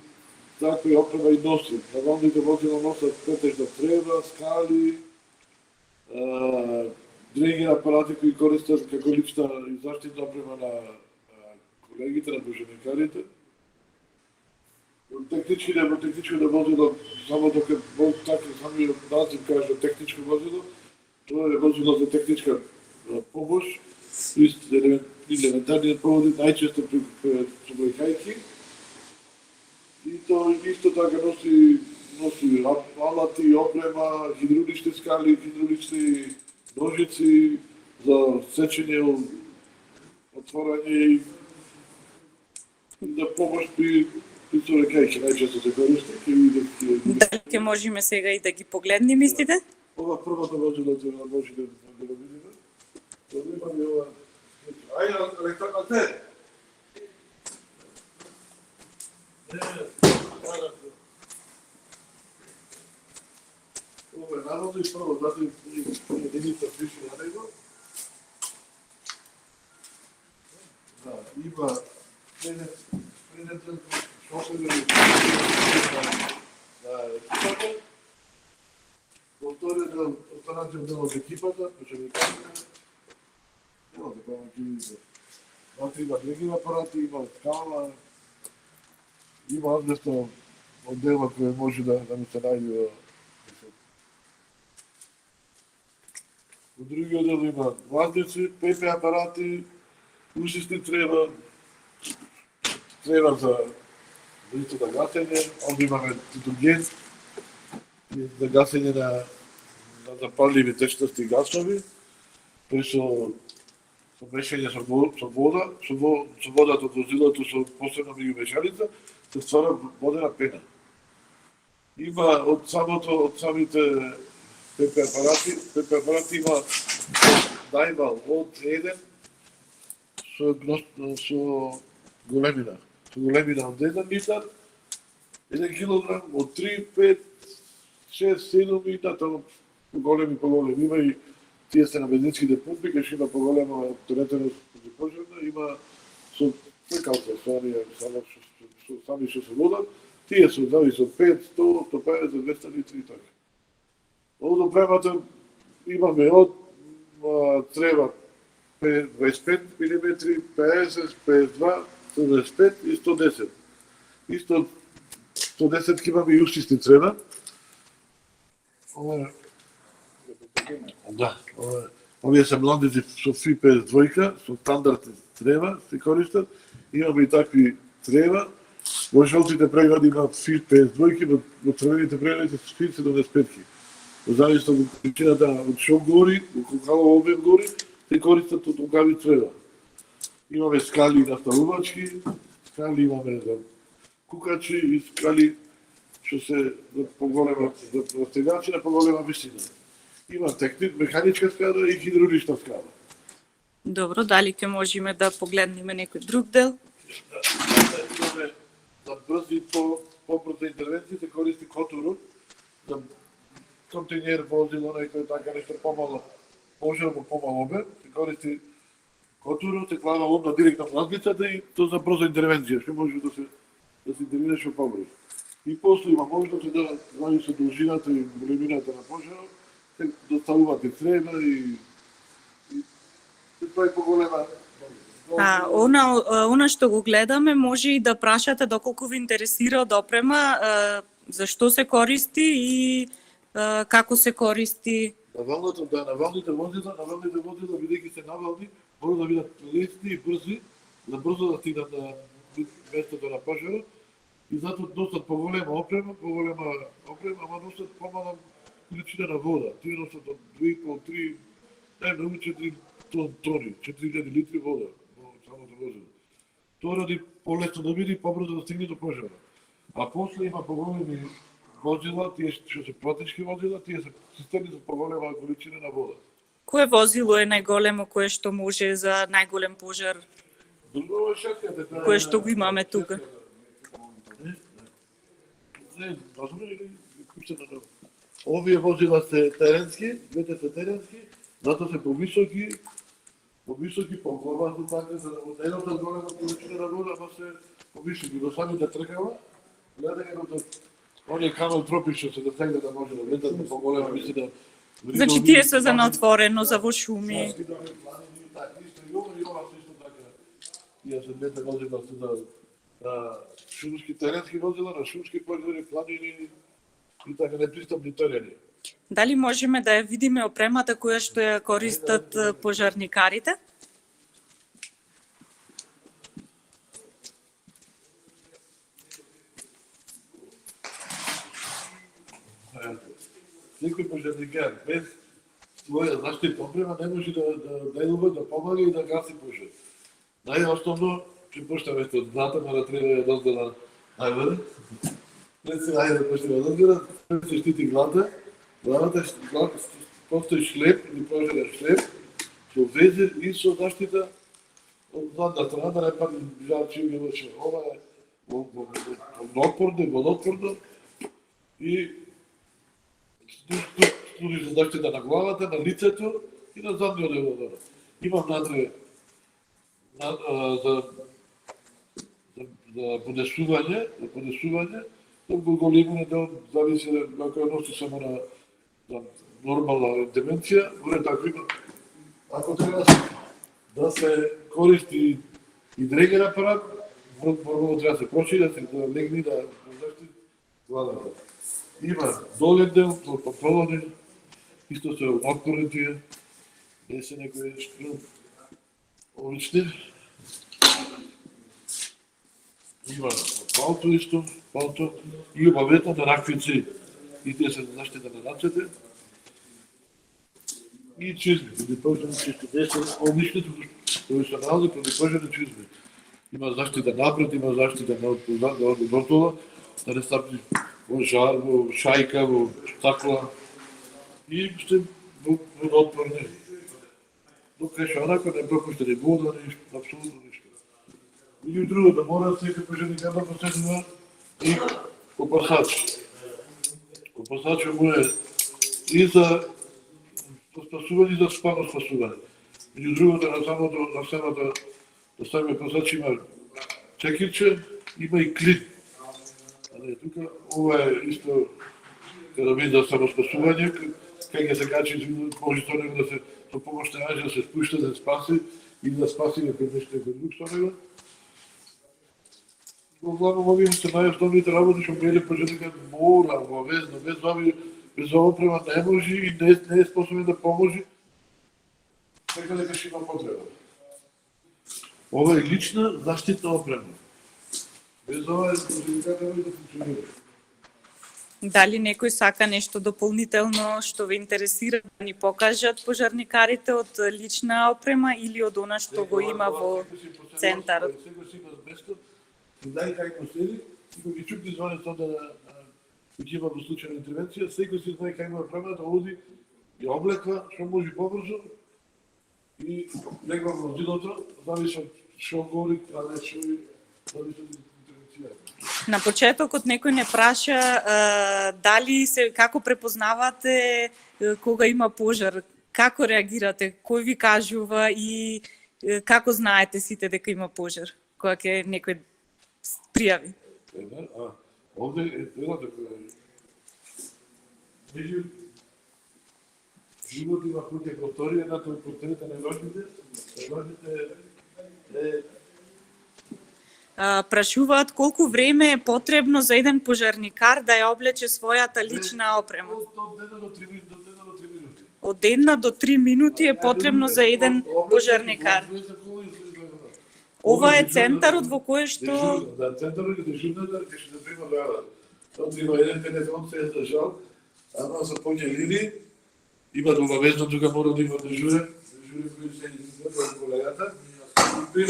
такви опрема и носи. Навалните возила носат претежна трева, скали, дренги апарати кои користат како лична и заштитна опрема на колегите, на пожарникарите. Техничките возила, само дека самиот назив кажа техничко возило, тоа е возило за техничка помош, елементарни поводи, најчесто при сообраќајки. И тоа исто така носи алати, опрема, хидравлични скали, хидравлични ножици за сечење, отворање и да помош при сообраќајки, најчесто се користи.
Дали ќе можеме сега и да ги погледнеме истите?
Ова првото возило ќе може да го видиме. Тоа имаме ова. Ајде, електронна те. Ова е навално и прво, зато единица пише на него. Да, има предетен шофер на екипата. Во вториот дел, останатиот дел од екипата, пожарникарите. Нема да правам ќе видите. Значи има дрегин апарати, има скала, има однесно оддела кој може да ми се најде. Во другиот дел има вазници, ПП апарати, усисни трева за листо на гасење, онде имаме титоген за гасење на запалливи течности и гасови, кои со мешање со водата од возилото, со посебно меѓумешалица, се ствара водена пена. Има од самите ПП апарати има најмал од 1 со големина од 1 литар, 1 килограм, од 3, 5, 6, 7 литар, тоа поголеми. Има и тие се на бензинските пумпи, кај има поголема торетеност противопожарна, има со прекалка, сами што се водат, тие се зависи од 5, 100, 150, 200 литри и така. Од опремата имаме од трева 25 мм, 50, 52, 125 и 110. Исто 110 имаме и ушисни трева. Овие се младици со FI52, со стандартни трева се користат. Имаме и такви трева. Во жолтите прегради имаат FI52, во црвените прегради се FI75. Во зависност од причината од што гори, колку обем гори, се користат од огави трева. Имаме скали наставувачки, скали имаме за кукачи и скали што се за поголема, за растегачи на поголема висина. Има механичка скала и хидравлична скала.
Добро, дали ќе можеме да погледнеме некој друг дел?
Имаме за брзи по-брза интервенција се користи которот, за контейнер возило некој така нешто помало пожар во помал обем, се користи котурот, се клава лобна директно на мазницата и тоа за брза интервенција, што може да се интервенира што побрзо. И после има можност да зависи од должината и големината на пожарот, се доставувате црева и тоа е поголема.
Она што го гледаме може и да прашате доколку ви интересира од опрема, зашто се користи и како се користи.
Навалните возила, бидејќи се навални, мора да бидат лесни и брзи, за брзо да стигнат на местото на пожарот и затоа носат поголема опрема, ама носат помала количина на вода. Тие носат од 2,5-3, најмногу 4 тони, 4000 литри вода во самото возило. Тоа ради полесно да биде и побрзо да стигне до пожарот. А после има поголеми возила, тие што се потечки возила, тие се системи за поголема количина на вода.
Кое возило е најголемо кое што може за најголем пожар? Кое што го имаме тука?
Овие возила се теренски, двете се теренски, затоа се повисоки, по-глобални така, за да едната голема количина на вода, ама се повисоки. До самите тркава, гледање до оние камел тропи што се засегна да може да влезат по-голема висина.
Значи тие се за наотворено, за во шуми.
Тие се двете возила се на шумски теренски возила, на шумски пожари, планини и така непристапни терени.
Дали можеме да ја видиме опремата која што ја користат пожарникарите?
Некој пожарникар без своја заштитна опрема не може да делува, да помага и да гаси пожар. Најосновно, че пошта весто од зната, мора треба да ја доздела најваде. Пред се најде да пошта да доздела, се штити главата, постои шлеп или пожарен шлеп, со везер и со заштита од задна страна, да не падне жарчи или лошо. Ова е водотпорно и служи за заштита на главата, на лицето и на задниот дел од одора. Имам натре за подесување, толку големина дел зависи ако носи само на нормална деменција, море такви, ако треба да се користи и дрегер апарат, нормално треба да се прошири, да се легни да заштити главата. Има долен дел, проводен, исто се отпорни тие, не се некои одлични. Има палто исто, и обаветно на раквици, и тие се заштита на рацете. И чизми, кои пожарни чизми, не се одличните професионални пожарни чизми. Има заштита напред, има заштита од вртола, да не стапни во жар, во шајка, во стакла и сте водоотпорни. Док реше онако не пропуштени вода, ништо, апсолутно ништо. Или друго да мора секој пожарникар да поседува и опасач. Опасачот му е и за спасување и за спано спасување. Меѓу другото на самиот опасач има чекирче, има и клин. Тука ова е исто карабин за самоспасување, кај ќе се качи, може со него да се со помош на да се спушта, да спаси или да спаси некој нешто друг со него. Главно овие се најосновните работи што меѓу пожарникар мора обавезно, без опрема не може и не е способен да поможи, така дека ќе има потреба. Ова е лична заштитна опрема. Без ова пожарникар не може да функционира.
Дали некој сака нешто дополнително што ве интересира да ни покажат пожарникарите од лична опрема или од она што го има во центарот?
Дај кај го седи, и кога ги чукни звонецот да има во случај на интервенција, секој си знае кај има опрема да оди и облекла што може побрзо и легва во возилото, зависи од што говори, а не што зависи од интервенција.
На почетокот некој не праша дали се како препознавате кога има пожар, Како реагирате? Кој ви кажува и како знаете сите дека има пожар? Кога ќе некој пријави?
Овде е едната која меѓу живот има куќе проторија, едната од проторијата на рожните
Прашуваат колку време е потребно за еден пожарникар да ја облече својата лична опрема. Од 1 до 3 минути е потребно за еден пожарникар. Ова е центарот во кој што...
Да, центарот е дежурната, ќе ще прима дојава. Тоа има еден телефон, се е зажал, ама се поќе лини, има обавезно, тука мора да има дежурен кој се изгледа од колегата, и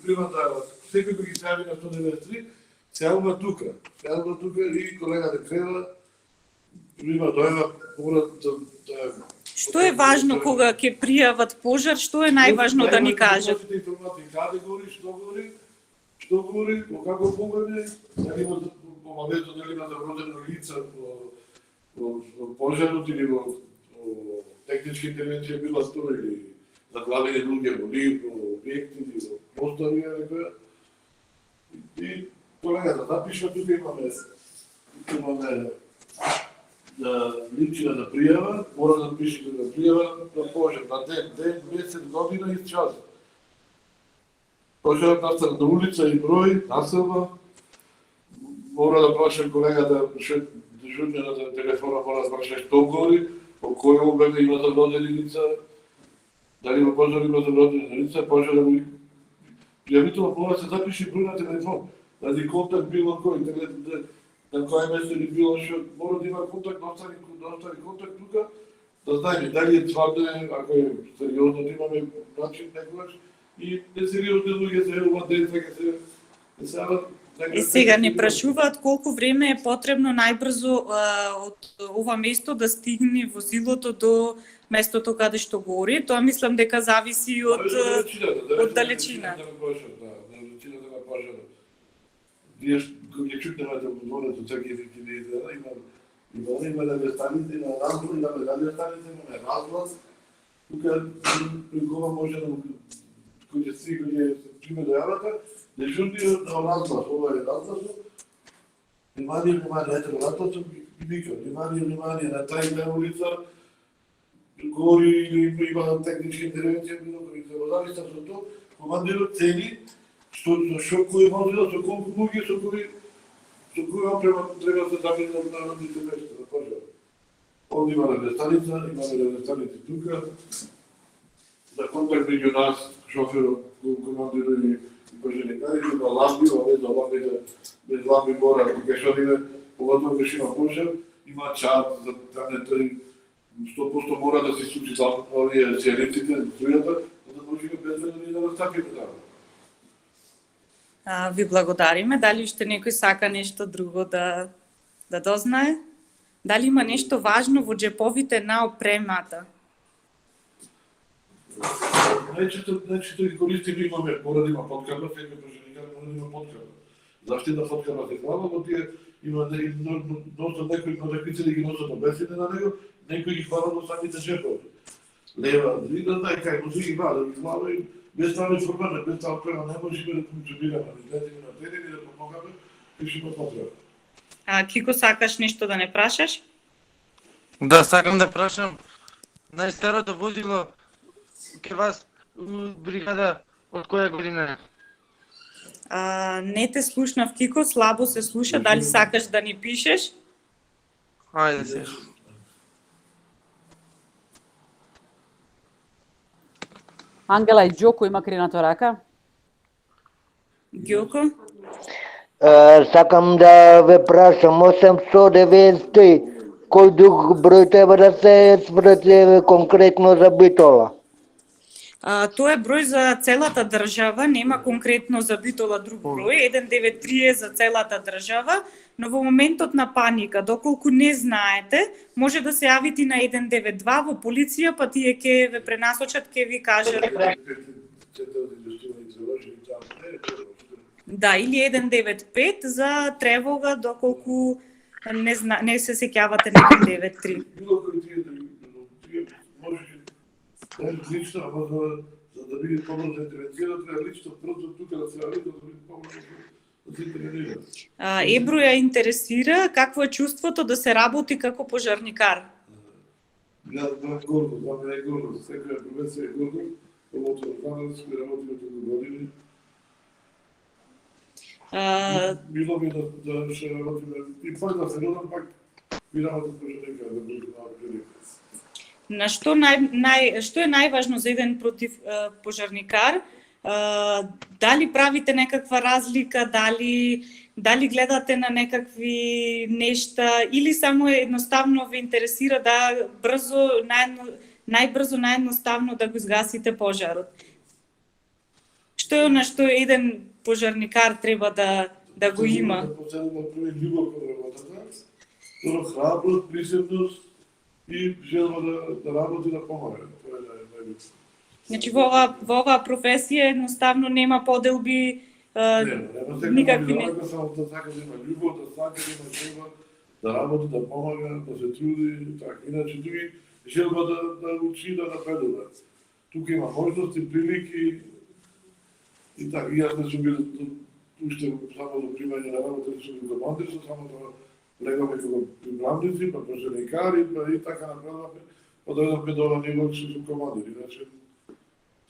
прима дојава. Секој кој ги се јави на 193, се јавува тука и колегата крева, прима дојава, мора да...
Што е важно кога ќе пријават пожар, што е најважно да ни кажат?
Каде гори, што гори, како погоне, дали има обавезно, дали има забродено лица во пожарот или во технички интервенција била тоа или заглавени луѓе во објекти или во поставија некоја. И колегата напишува, тука имаме личина на пријава, мора да пишете на пријава на пожар, на ден, месец, година и час. Пожарот настана на улица и број, населба, мора да праша колегата, дежурниот на телефона мора да праша што гори, по кој обем има забродени лица, дали во пожар има забродени лица, пожарот му пријавителот мора да се запише број на телефон, ради контакт било кој, на кој место или било што, мора да има контакт, да остави контакт тука, да знаеме дали е тварде, ако е сериозно да имаме начин некојаш, и несериозни луѓе се јавуваат деца, ќе се јават.
И сега не прашуваат колку време е потребно најбрзо од ова место да стигне возилото до местото каде што гори. Тоа мислам дека зависи од далечина.
Далечината на пожарот. Вие кога ќе чуте на дворот цркви има да станите на разлог, да станите на разлог. Тука кога може да кој се приме дојавата, дежурниот на разлог, ова е разлог. Внимание, ето разлог и вика, внимание на тајна улица, гори или има технички интервенција, било зависа со тоа, командирот цени што кој возило, со колку луѓе, со кој опрема треба да се замени на народните места на пожар. Овде има радиостаница, имаме радиостаници тука, за контакт меѓу нас, шоферот, командирот и пожарникарите, има ламби, овде без ламби мора, кога што име, поготово кога има пожар, има чат, за тој 100% мора да се случи овие сијалиците, струјата, за да можеме безбедно да настапиме тamo.
Ви благодариме. Дали уште некој сака нешто друго да дознае? Дали има нешто важно во џеповите на опремата?
Најчесто ги користиме, имаме, мора да има подкрепа, секој пожарникар мора да има подкрепа. Заштита подкрепа се права, но тие има доста некои подреквици ги носат обесите на него, некои ги хвалат до самите џепови. Лева, и да знае кај, но се ги хвала, ги хвала и без тази форма, без тази опрема не можеме да функционираме, да излеземе на терен и да помогаме, и ще има потреба.
Кико, сакаш нешто да не прашаш?
Да, сакам да прашам. Најстарото возило ке вас бригада од која година е?
Не те слушнав, Кико, слабо се слуша. Дали сакаш да ни пишеш?
Ајде се.
Ангела и Ѓоко има кренато рака.
Ѓоко?
Сакам да ве прашам, 890, кој друг број треба да се сврти конкретно за Битола?
Тоа е број за целата држава, нема конкретно за Битола друг број, 193 е за целата држава, но во моментот на паника, доколку не знаете, може да се јавите на 192 во полиција, па тие ќе ве пренасочат, ќе ви кажат. Да, или 195 за тревога, доколку не се сеќавате на 193.
Лично, ама за да биде по-брзо интервенцира, треба лично брзо тука да се јави, да биде по-брзо да се интервенира.
Ебро ја интересира какво е чувството да се работи како пожарникар.
Јас знам гордо, знам да е гордо, секоја професија е гордо, поголемо знам да сме работили толку години. Било ми да ще работиме и пак да се родам, пак би работил пожарникар, да бидам пожарникар.
Што е најважно за еден пожарникар? Дали правите некаква разлика, дали гледате на некакви нешта или само едноставно ве интересира да најбрзо, наједноставно да го изгасите пожарот? Што е на што еден пожарникар треба да го има?
Да поседаме први љубов кон работата, второ храброст, присебност и желба да работи, да помага. Тоа е најбитно.
Значи во оваа професија едноставно нема поделби, никакви не.
Нема само да сака да има љубов, да сака да има желба, да работи, да помага, да се труди, така. Иначе други желба да учи, да напредува. Тука има можности, прилики и така. И јас не сум бил уште само до примање на работа, не сум бил командир, само да легаме како приправници, па пожарникари, па и така напредуваме, па дојдовме до оваа ниво што сум командир. Иначе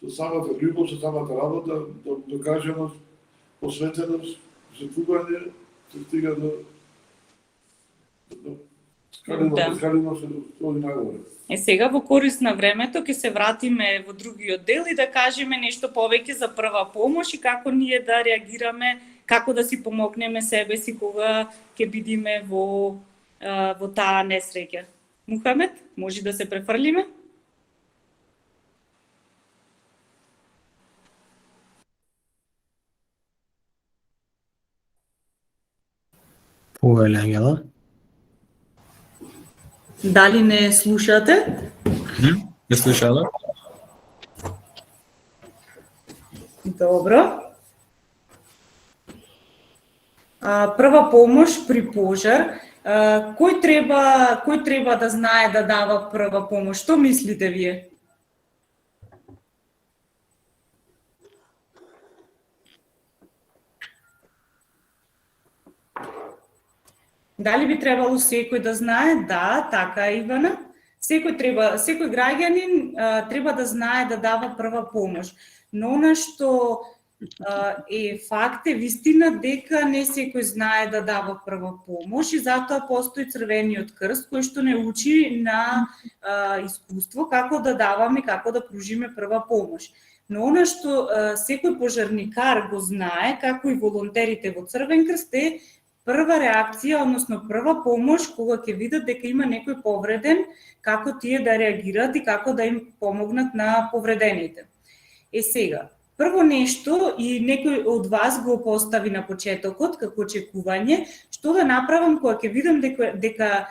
со самата љубов, со самата работа, докаженост, посветеност, жртвување, се стига до скаленост од најгоре.
Сега во корист на времето ќе се вратиме во другиот дел и да кажеме нешто повеќе за прва помош и како ние да реагираме, како да си помогнеме себе си кога ќе бидиме во таа несреќа. Мухамед, може да се префрлиме?
Повеле, Ангела.
Дали не слушате?
Не слушала?
Добро. Прва помош при пожар. Кој треба да знае да дава прва помош? Што мислите вие? Дали би требало секој да знае? Да, така е, Ивана. Секој граѓанин треба да знае да дава прва помош. Но она што е факт е вистина дека не секој знае да дава прва помош и затоа постои Црвениот крст кој што не учи на искуство како да даваме, како да пружиме прва помош. Но она што секој пожарникар го знае, како и волонтерите во Црвен крст е прва реакција, односно прва помош кога ќе видат дека има некој повреден, како тие да реагираат и како да им помогнат на повредените. Сега, прво нешто и некој од вас го постави на почетокот како очекување, што да направам кога ќе видам дека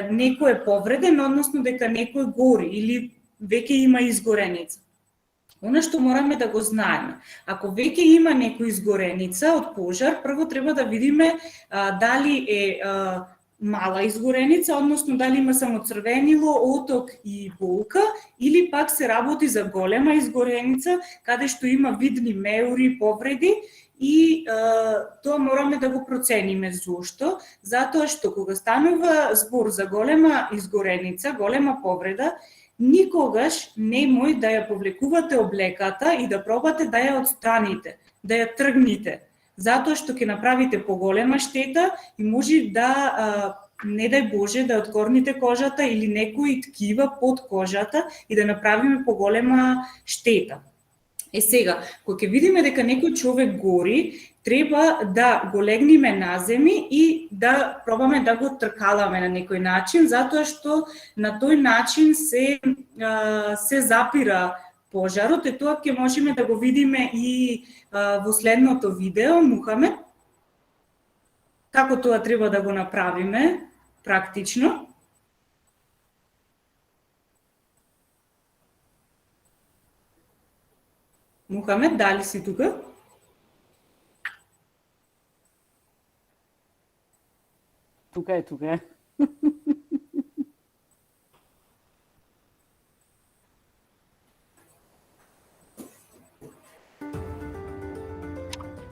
некој е повреден, односно дека некој гори или веќе има изгореница. Она што мораме да го знаеме, ако веќе има некој изгореница од пожар, прво треба да видиме дали е мала изгореница, односно дали има само црвенило, оток и болка, или пак се работи за голема изгореница, каде што има видни меури, повреди, и тоа мораме да го процениме. Зошто? Затоа што кога станува збор за голема изгореница, голема повреда, никогаш немој да ја повлекувате облеката и да пробате да ја отстраните, да ја тргните, затоа што ќе направите поголема штета и може да, не дај Боже, да откорните кожата или некои ткива под кожата и да направиме поголема штета. Сега, кога ќе видиме дека некој човек гори, треба да го легниме на земи и да пробаме да го тркаламе на некој начин, затоа што на тој начин се запира пожарот и тоа ќе можеме да го видиме и во следното видео, Мухамед, како тоа треба да го направиме практично. Мухамед, дали си тука?
Тука е.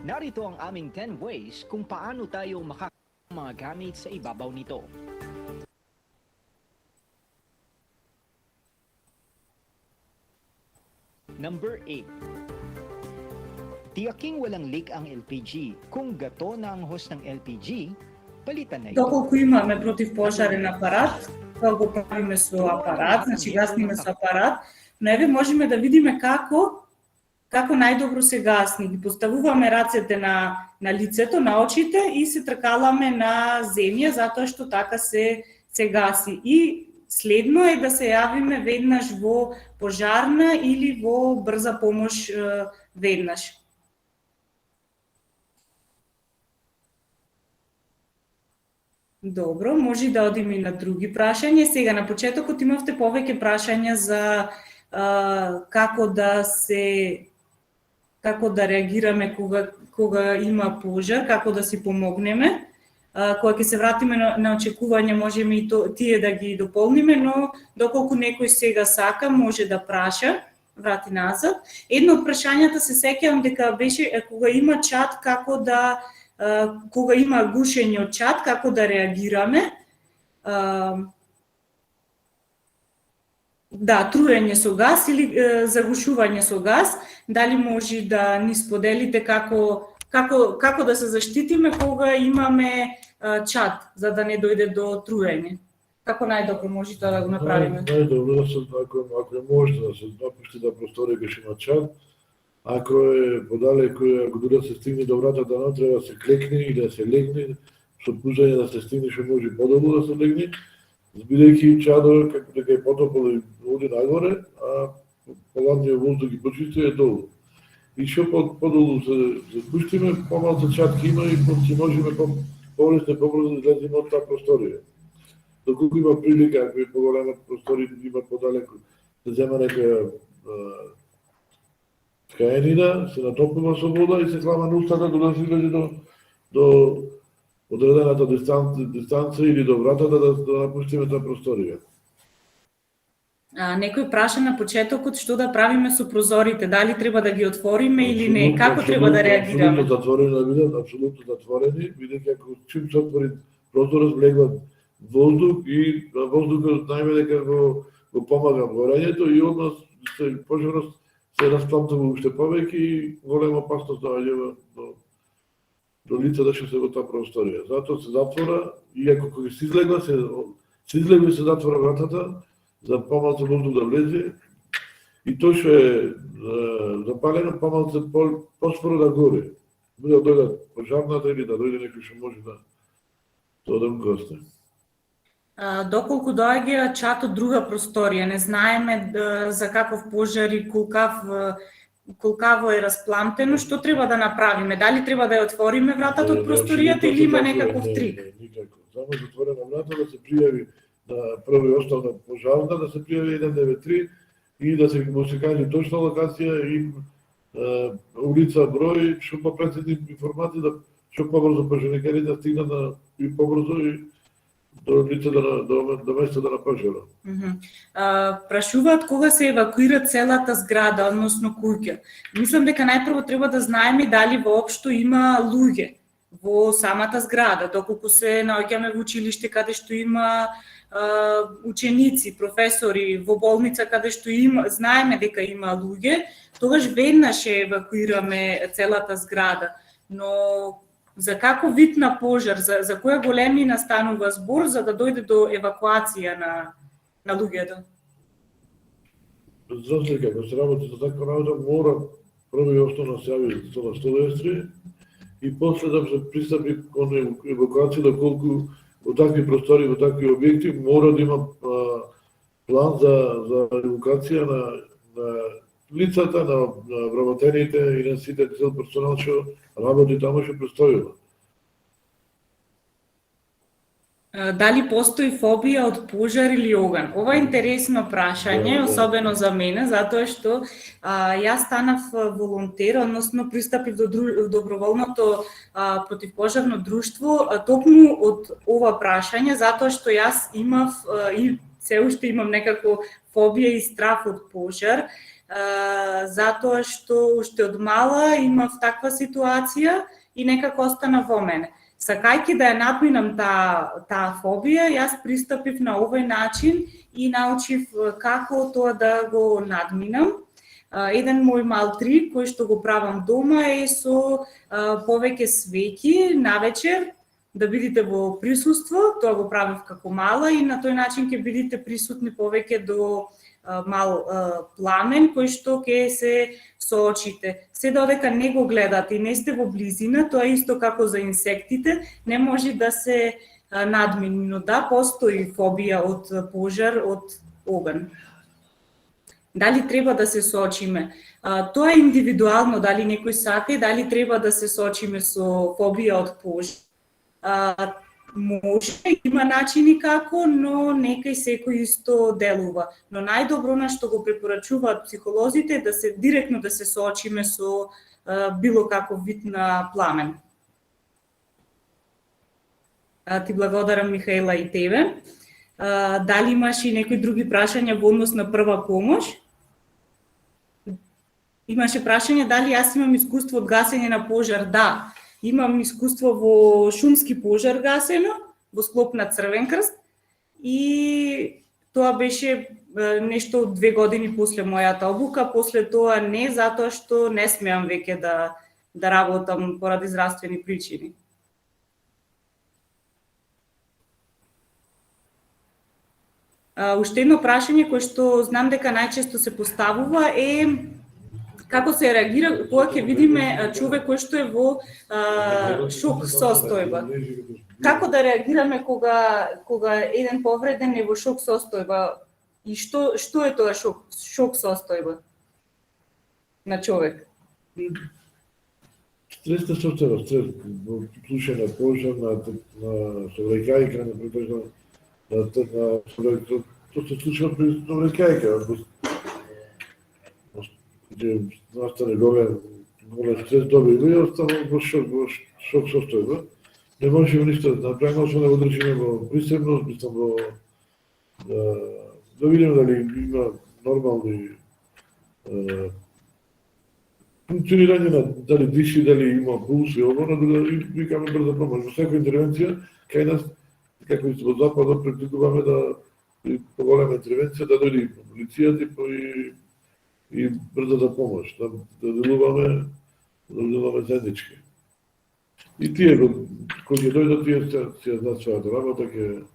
Narito ang aming 10 ways kung paano tayo makakita mga gamit sa ibabaw nito. Number 8. Tiyaking walang leak ang LPG. Kung gato na ang hose ng LPG, palitan na ito.
Доколку имаме противпожарен апарат, тоа го правиме со апарат, значи гасниме со апарат, но еве можеме да видиме како најдобро се гасни. Ги поставуваме рацете на лицето, на очите и се тркаламе на земја затоа што така се гаси. И следно е да се јавиме веднаш во пожарна или во брза помош веднаш. Добро, може да одиме и на други прашања. Сега на почетокот имавте повеќе прашања за како да реагираме кога има пожар, како да си помогнеме. Кога ќе се вратиме на очекување, можеме и тие да ги дополниме, но доколку некој сега сака, може да праша, врати назад. Едно од прашањата се сеќавам дека беше кога има чат, кога има гушење од чат, како да реагираме. Да, труење со газ или загушување со газ. Дали може да ни споделите како да се заштитиме кога имаме чат, за да не дојде до труење? Како најдобро може да го направиме?
Најдобро да се, ако е може да се напушти да просторија кај има чат. Ако е подалеку, ако дури да се стигне до вратата, не треба да се клекне или да се легне, со пужање да се стигне, што може подолу да се легне, бидејќи чадот, како дека е потопло и оди нагоре, а поладниот воздух и почистува е долу. И што подолу се спуштиме, помалку чат ќе има и ќе можеме побрзо да излеземе од таа просторија. Доколку има прилика, ако е поголема просторија, има подалеку, да зема некоја ткаенина, се натопува со вода и се клама на устата да се излезе до одредената дистанца или до вратата да напуштиме таа просторија.
Некој праша на почетокот што да правиме со прозорите, дали треба да ги отвориме или не, како треба да реагираме?
Апсолутно затворени да бидат, апсолутно затворени, бидејќи ако чим се отвори прозорот влегува воздух и воздухот најме дека го помага горењето и однос пожарот се расплантува уште повеќе и голема опасност доаѓа до лицата што се во таа просторија. Затоа се затвора и ако кога се излегува, се се затвора вратата за помалку воздух да влезе и тоа што е запалено помалку поспоро да горе. Да дојде пожарната или да дојде некој што може да го гости.
Доколку доаѓа чат од друга просторија, не знаеме за каков пожар и колкаво е расплантено, што треба да направиме? Дали треба да ја отвориме вратата од просторијата или има некаков трик?
Никако. Само затворена врата да се пријави на прва и основна пожарна, да се пријави 193 и да се каже точна локација и улица, број, што попретни информации, да што побрзо пожарникари да стигнат и побрзо и до место на пожарот.
Прашуваат кога се евакуира целата зграда, односно куќа. Мислам дека најпрво треба да знаеме дали воопшто има луѓе во самата зграда, доколку се наоѓаме во училиште каде што има ученици, професори, во болница каде што знаеме дека има луѓе, тогаш веднаш евакуираме целата зграда. Но за како вид на пожар, за која големина станува збор за да дојде до евакуација на луѓето?
За разлика, ако се работи за таква работа, мора прво и основно се јави на 193 и после да се пристапи кон евакуација, доколку во такви простори, во такви објекти, мора да има план за евакуација на лицата, на вработените и на сите цел персонал што работи таму, што престојува.
Дали постои фобија од пожар или оган? Ова е интересно прашање, особено за мене, затоа што јас станав волонтер, односно пристапив до доброволното противпожарно друштво, токму од ова прашање, затоа што јас имав и се уште имам некако фобија и страф од пожар. затоа што уште од мала имав таква ситуација и некако остана во мене. Сакајќи да ја надминам таа фобија, јас пристапив на овој начин и научив како тоа да го надминам. Еден мој мал трик кој што го правам дома е со повеќе свеќи навечер, да бидите во присуство, тоа го правив како мала и на тој начин ќе бидите присутни повеќе до мал пламен кој што ќе се соочите. Се додека не го гледате и не сте во близина, тоа е исто како за инсектите, не може да се надмини, но да постои фобија од пожар, од оган. Дали треба да се соочиме? Тоа е индивидуално, дали некој сака и дали треба да се соочиме со фобија од пожар. Може, има начини како, но некај секој исто делува. Но најдобро на што го препорачуваат психолозите е да се директно да се соочиме со било каков вид на пламен. Ти благодарам, Михаела, и тебе. Дали имаш и некои други прашања во однос на прва помош? Имаше прашање дали јас имам искуство од гасење на пожар? Да. Имам искуство во шумски пожар гасено, во склоп на Црвен крст и тоа беше нешто од 2 години после мојата обука, после тоа не, затоа што не смеам веќе да работам поради здравствени причини. Уште едно прашање кое што знам дека најчесто се поставува е како се реагира кога ќе видиме човек кој што е во шок состојба. Како да реагираме кога еден повреден е во шок состојба и што е тоа шок состојба на човек?
Стресна состојба, стрес, во случај на пожар, на сообраќајка, тоа се случува при сообраќајка. Где настане голем стрес добива и остава во шок состојба. Не можеме ништо да направиме, освен да го држиме во присебност, мислам да видиме дали има нормални функционирање на дали диши, дали има пулс и ово, да викаме брза помош. Во секоја интервенција, кај нас, како и во Западот, практикуваме да поголема интервенција, да дојде и полицијата и брзата помош, да делуваме заеднички. И тие, кои ќе дојдат, тие ќе знаат својата работа, ќе...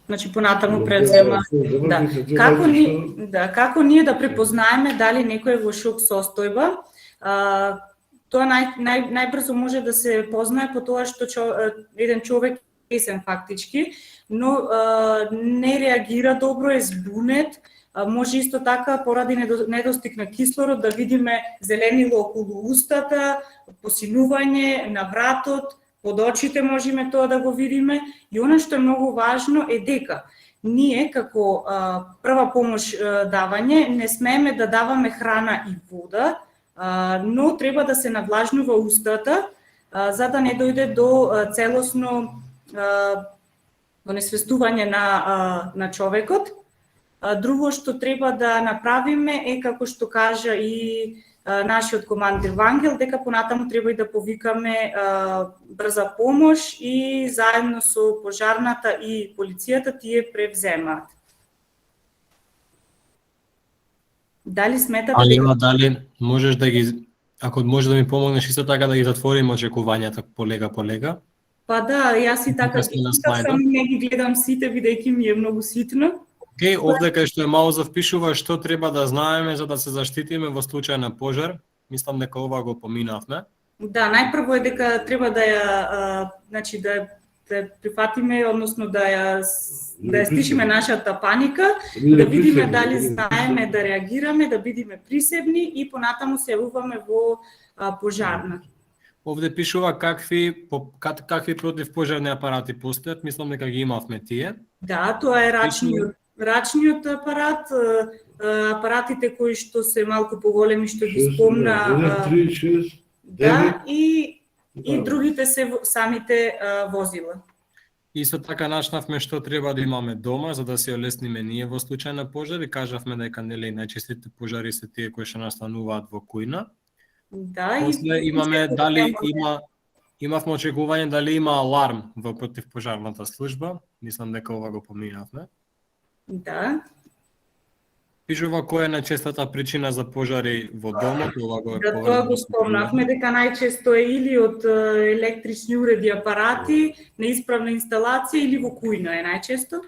Значи, понатаму превзема. Како ние да препознаеме дали некој е во шок состојба? Тоа најбрзо може да се познае по тоа што еден човек е песен фактички, но не реагира добро, е збунет. Може исто така поради недостиг на кислород да видиме зеленило околу устата, посинување на вратот, под очите можеме тоа да го видиме. И она што е многу важно е дека ние како прва помош давање не смееме да даваме храна и вода, но треба да се навлажнува устата за да не дојде до целосно онесвестување на човекот. Друго што треба да направиме е, како што кажа и нашиот командир Вангел, дека понатаму треба и да повикаме брза помош и заедно со пожарната и полицијата тие превземаат. Дали сметате дека...
Дали можеш да ги... Ако може да ми помогнеш исто така да ги затвориме очекувањата по лега?
Па да, јас и така сам не ги гледам сите, бидејќи ми е многу ситно.
Океј, овде кај што е мало завпишува што треба да знаеме за да се заштитиме во случај на пожар. Мислам дека ова го поминавме.
Да, најпрво е дека треба да ја значи да прифатиме, односно да ја стишиме нашата паника, да видиме дали знаеме да реагираме, да бидиме присебни и понатаму се јавуваме во пожарна.
Овде пишува какви противпожарни апарати постојат, мислам дека ги имавме тие.
Да, тоа е рачниот апарат, апаратите кои што се малку поголеми, што ги спомна.
3, 6,
да, и другите се самите возила.
Исто така начнавме што треба да имаме дома за да се олесниме ние во случај на пожар и кажавме дека нели најчестите пожари се тие кои што настануваат во кујна.
Да,
После имаме имавме очекување дали има аларм во противпожарната служба. Мислам дека ова го поминавме.
Да.
Пишува која е најчестата причина за пожари во домот, ова го
Да, тоа го спомнавме дека најчесто е или од електрични уреди, апарати, неисправна инсталација или во кујна е најчесто.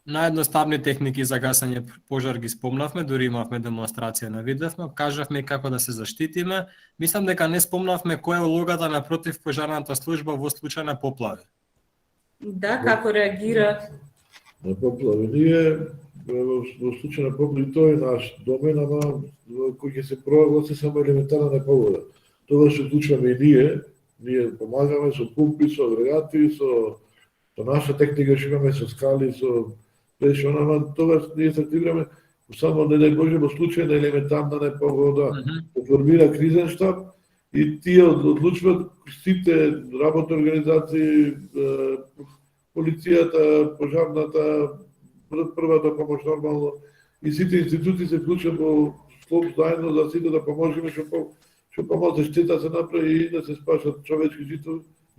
Наједноставни техники за гасење пожар ги спомнавме, дури имавме демонстрација на видевме, кажавме како да се заштитиме. Мислам дека не спомнавме која е улогата на противпожарната служба во случај на поплави.
Да, како реагира?
На поплави ние во случај на поплави тоа е наш домен, ама кој ќе се прогласи само елементарна непогода. Тоа се случваме и ние помагаме со пумпи, со агрегати, со наша техника што имаме со скали, со пешон, ама тоа ние се активираме само не дај Боже во случај на елементарна непогода. Формира кризен штаб и тие одлучуваат сите работни организации, полицијата, пожарната, првата помош нормално и сите институции се вклучат во склоп заедно за сите да поможеме што помалку штета се направи и да се спашат човечки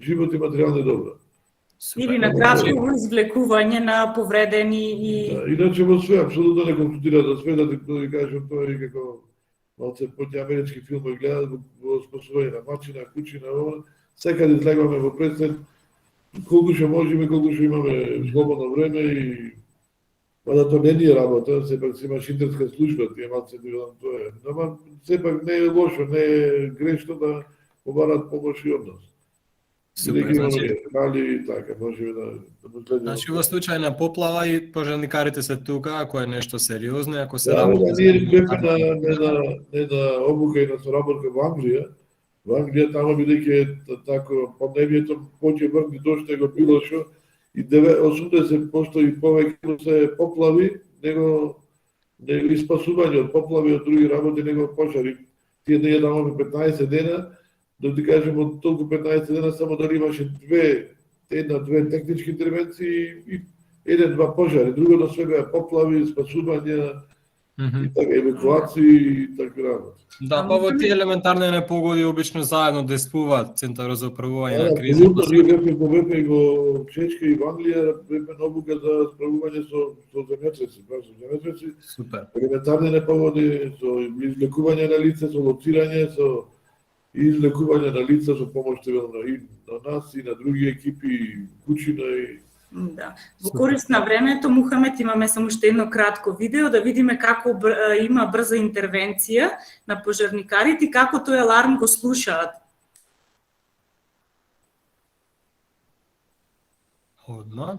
животи и материјални добра.
Или на кратко извлекување на повредени и...
Да, иначе во све, апсолутно не консултира за све, да ви кажам, тоа е како малце поти амерички филми гледат во спасување на мачина, кучина, ова, секаде излегваме во пресен, колку што можеме, колку што имаме слободно време и да тоа не ни е работа, сепак си имаш интернетска служба, тие малце тоа е. Ама сепак не е лошо, не е грешно да побарат помош и од нас.
Супер,
значи, така, можеме да
значи во случај на поплава и пожарникарите се тука, ако е нешто сериозно, ако се
работи. Да, ние бевме на обука и на соработка во Англија. Во Англија тамо бидејќи тако пандемијата поќе врни доште го било шо и 80% и повеќе се поплави, него и спасување од поплави од други работи, него пожари. Тие не јадаме 15 дена, да ти кажем од толку 15 дена само дали имаше една-две технички интервенции и еден-два пожари, другото све беа поплави, спасувања, и така евакуации и така работи.
Да, па во тие елементарни непогоди обично заедно действуваат Центарот за управување на кризи.
Ние бевме и во Чешка и во Англија, бевме на обука за справување со земјотреси,
Супер.
Елементарни непогоди, со излекување на лице, со лоцирање, со излекување на лица со помош и на нас и на други екипи, кучина и...
Да. Во корист на времето, Мухамед, имаме само уште едно кратко видео да видиме како има брза интервенција на пожарникарите и како тој аларм го слушаат.
Одма.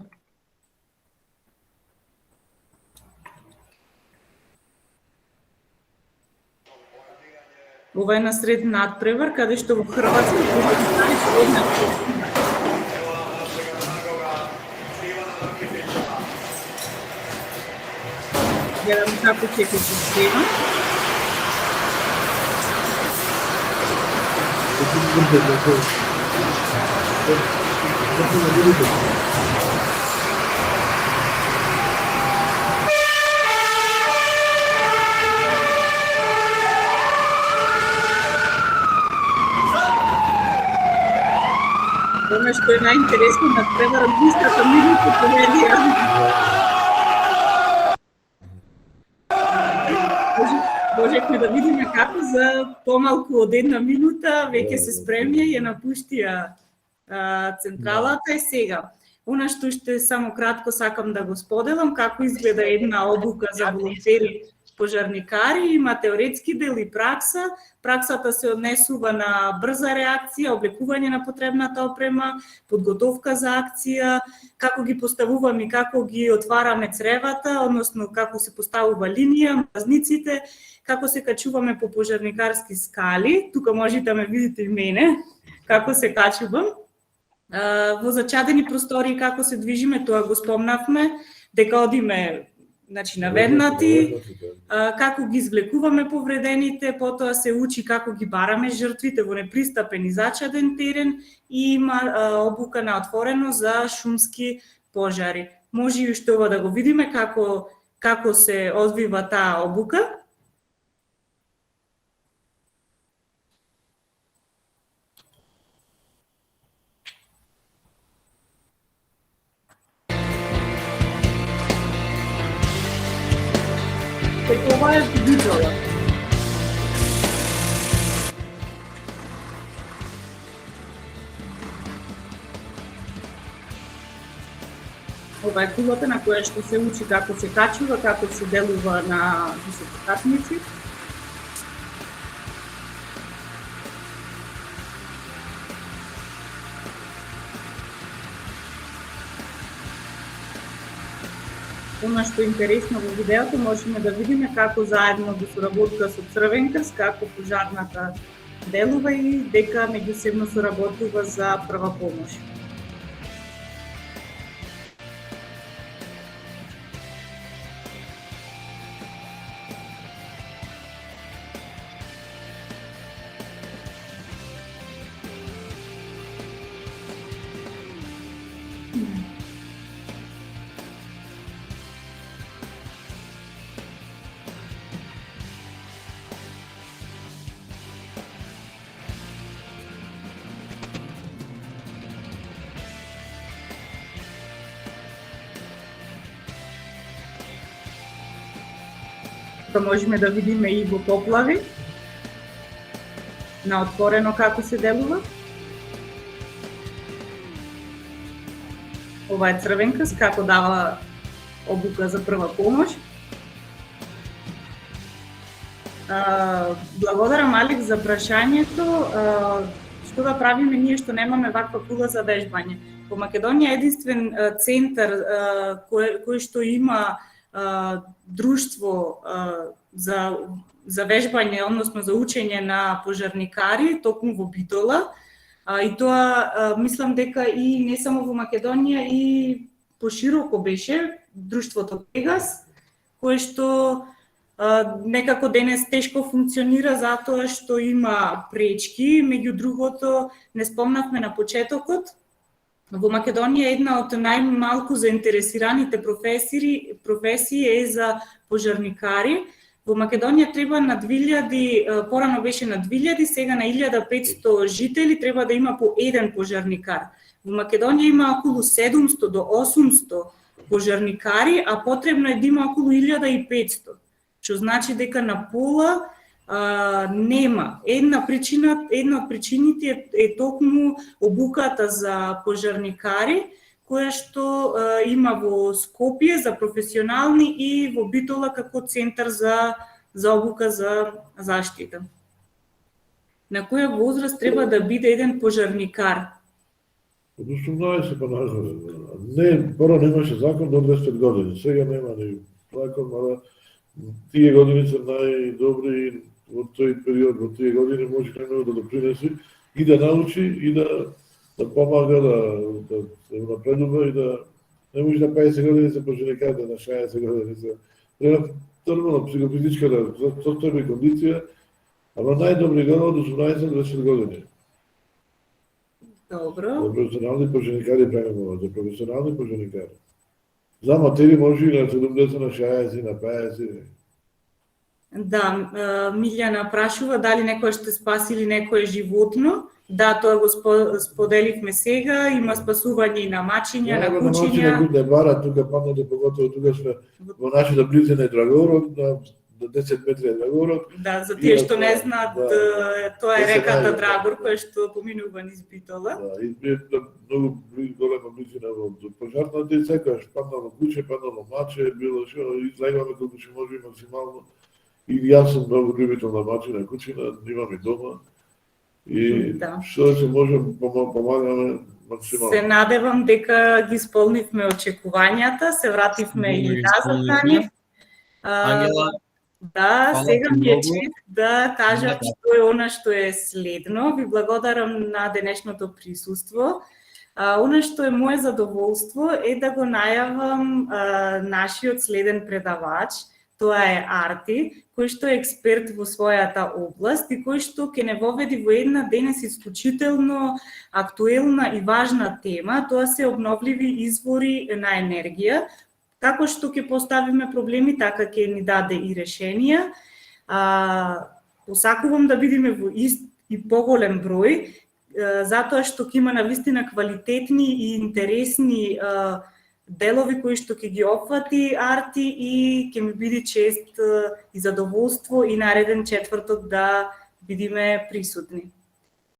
Ова е на сред надпревар, каде што во Хрватска пожарникари се еднакви. Гледам како ќе се система. Ono što je najinteresnije na prevara blisтрата минута комедија. Можехме да видиме како за помалку од една минута веќе се спремија и ја напуштија централата и сега. Она што ще само кратко сакам да го споделам, како изгледа една обука за волонтери пожарникари, има теоретски дел и пракса. Праксата се однесува на брза реакција, облекување на потребната опрема, подготовка за акција, како ги поставуваме и како ги отвараме цревата, односно како се поставува линија, мразниците, како се качуваме по пожарникарски скали. Тука можете да ме видите и мене, како се качувам. Во зачадени простори како се движиме, тоа го спомнавме, дека одиме значи наведнати, како ги извлекуваме повредените, потоа се учи како ги бараме жртвите во непристапен и зачаден терен и има обука на отворено за шумски пожари. Може и уште ова да го видиме како се одвива таа обука. Ова е видео. Ова е кулата на која што се учи како се качува, како се делува на висококатници. Она што е интересно во видеото, можеме да видиме како заедно во соработка со Црвен крст, како пожарната делува и дека меѓусебно соработува за прва помош. Можеме да видиме и во поплави, на отворено како се делува. Ова е Црвен крст, како дава обука за прва помош. Благодарам, Алик, за прашањето. Што да правиме ние што немаме ваква кула за вежбање? Во Македонија е единствен центар кој што има друштво за вежбање, односно за учење на пожарникари, токму во Битола. И тоа мислам дека и не само во Македонија, и пошироко беше друштвото Пегас, кое што некако денес тешко функционира затоа што има пречки, меѓу другото не спомнавме на почетокот. Во Македонија една од најмалку заинтересираните професии е за пожарникари. Во Македонија треба на 2000, порано беше на 2000, сега на 1500 жители треба да има по еден пожарникар. Во Македонија има околу 700 до 800 пожарникари, а потребно е да има околу 1500. Што значи дека на пола нема. Една од причините е токму обуката за пожарникари, која што има во Скопје за професионални и во Битола како центар за обука за заштита. На која возраст треба да биде еден пожарникар?
Од 18 па нагоре. Не, прво немаше закон до 200 години. Сега нема ни закон, ама тие години се најдобри во тој период, во тие години може најмногу да допринеси и да научи и да помага да се напредува и да не може на 50 години се пожарникар, да на 60 години се треба нормално психофизичка да состојба и кондиција, ама најдобри години од 18 до 20 години.
Добро.
За професионални пожарникари правиме, за професионални пожарникари. За аматери може и на 70, на 60, на 50.
Да, Милјана прашува дали некој ще спасили некое животно. Да, тоа го споделивме сега, има спасување и на мачиња, на кучиња.
Не бара, тука паднате, поготово тука сме во нашата близина е Драгород, на 10 метри е Драгород.
Да, за тие што не знаат, тоа е реката Драгор, која што поминува низ Битола.
Да, и многу голема близина во пожарната и секојаш паднало куче, паднало маче, било што, излегваме колку што може максимално. И јас сум многу любител на мачина, кучина, имам и дома. И што се може помагаме максимално.
Се надевам дека ги исполнивме очекувањата, се вративме и назад на нив.
Ангела,
да, сега ми е чест да кажам што е она што е следно. Ви благодарам на денешното присуство. Она што е моje задоволство е да го најавам нашиот следен предавач, тоа е Арти, кој што е експерт во својата област и кој што ќе не воведи во една денес исклучително актуелна и важна тема, тоа се обновливи извори на енергија. Како што ќе поставиме проблеми, така ќе ни даде и решенија. Посакувам да бидеме во ист и поголем број, затоа што ќе има навистина квалитетни и интересни делови кои што ќе ги опфати Арти и ќе ми биде чест и задоволство и нареден четврток да бидеме присутни.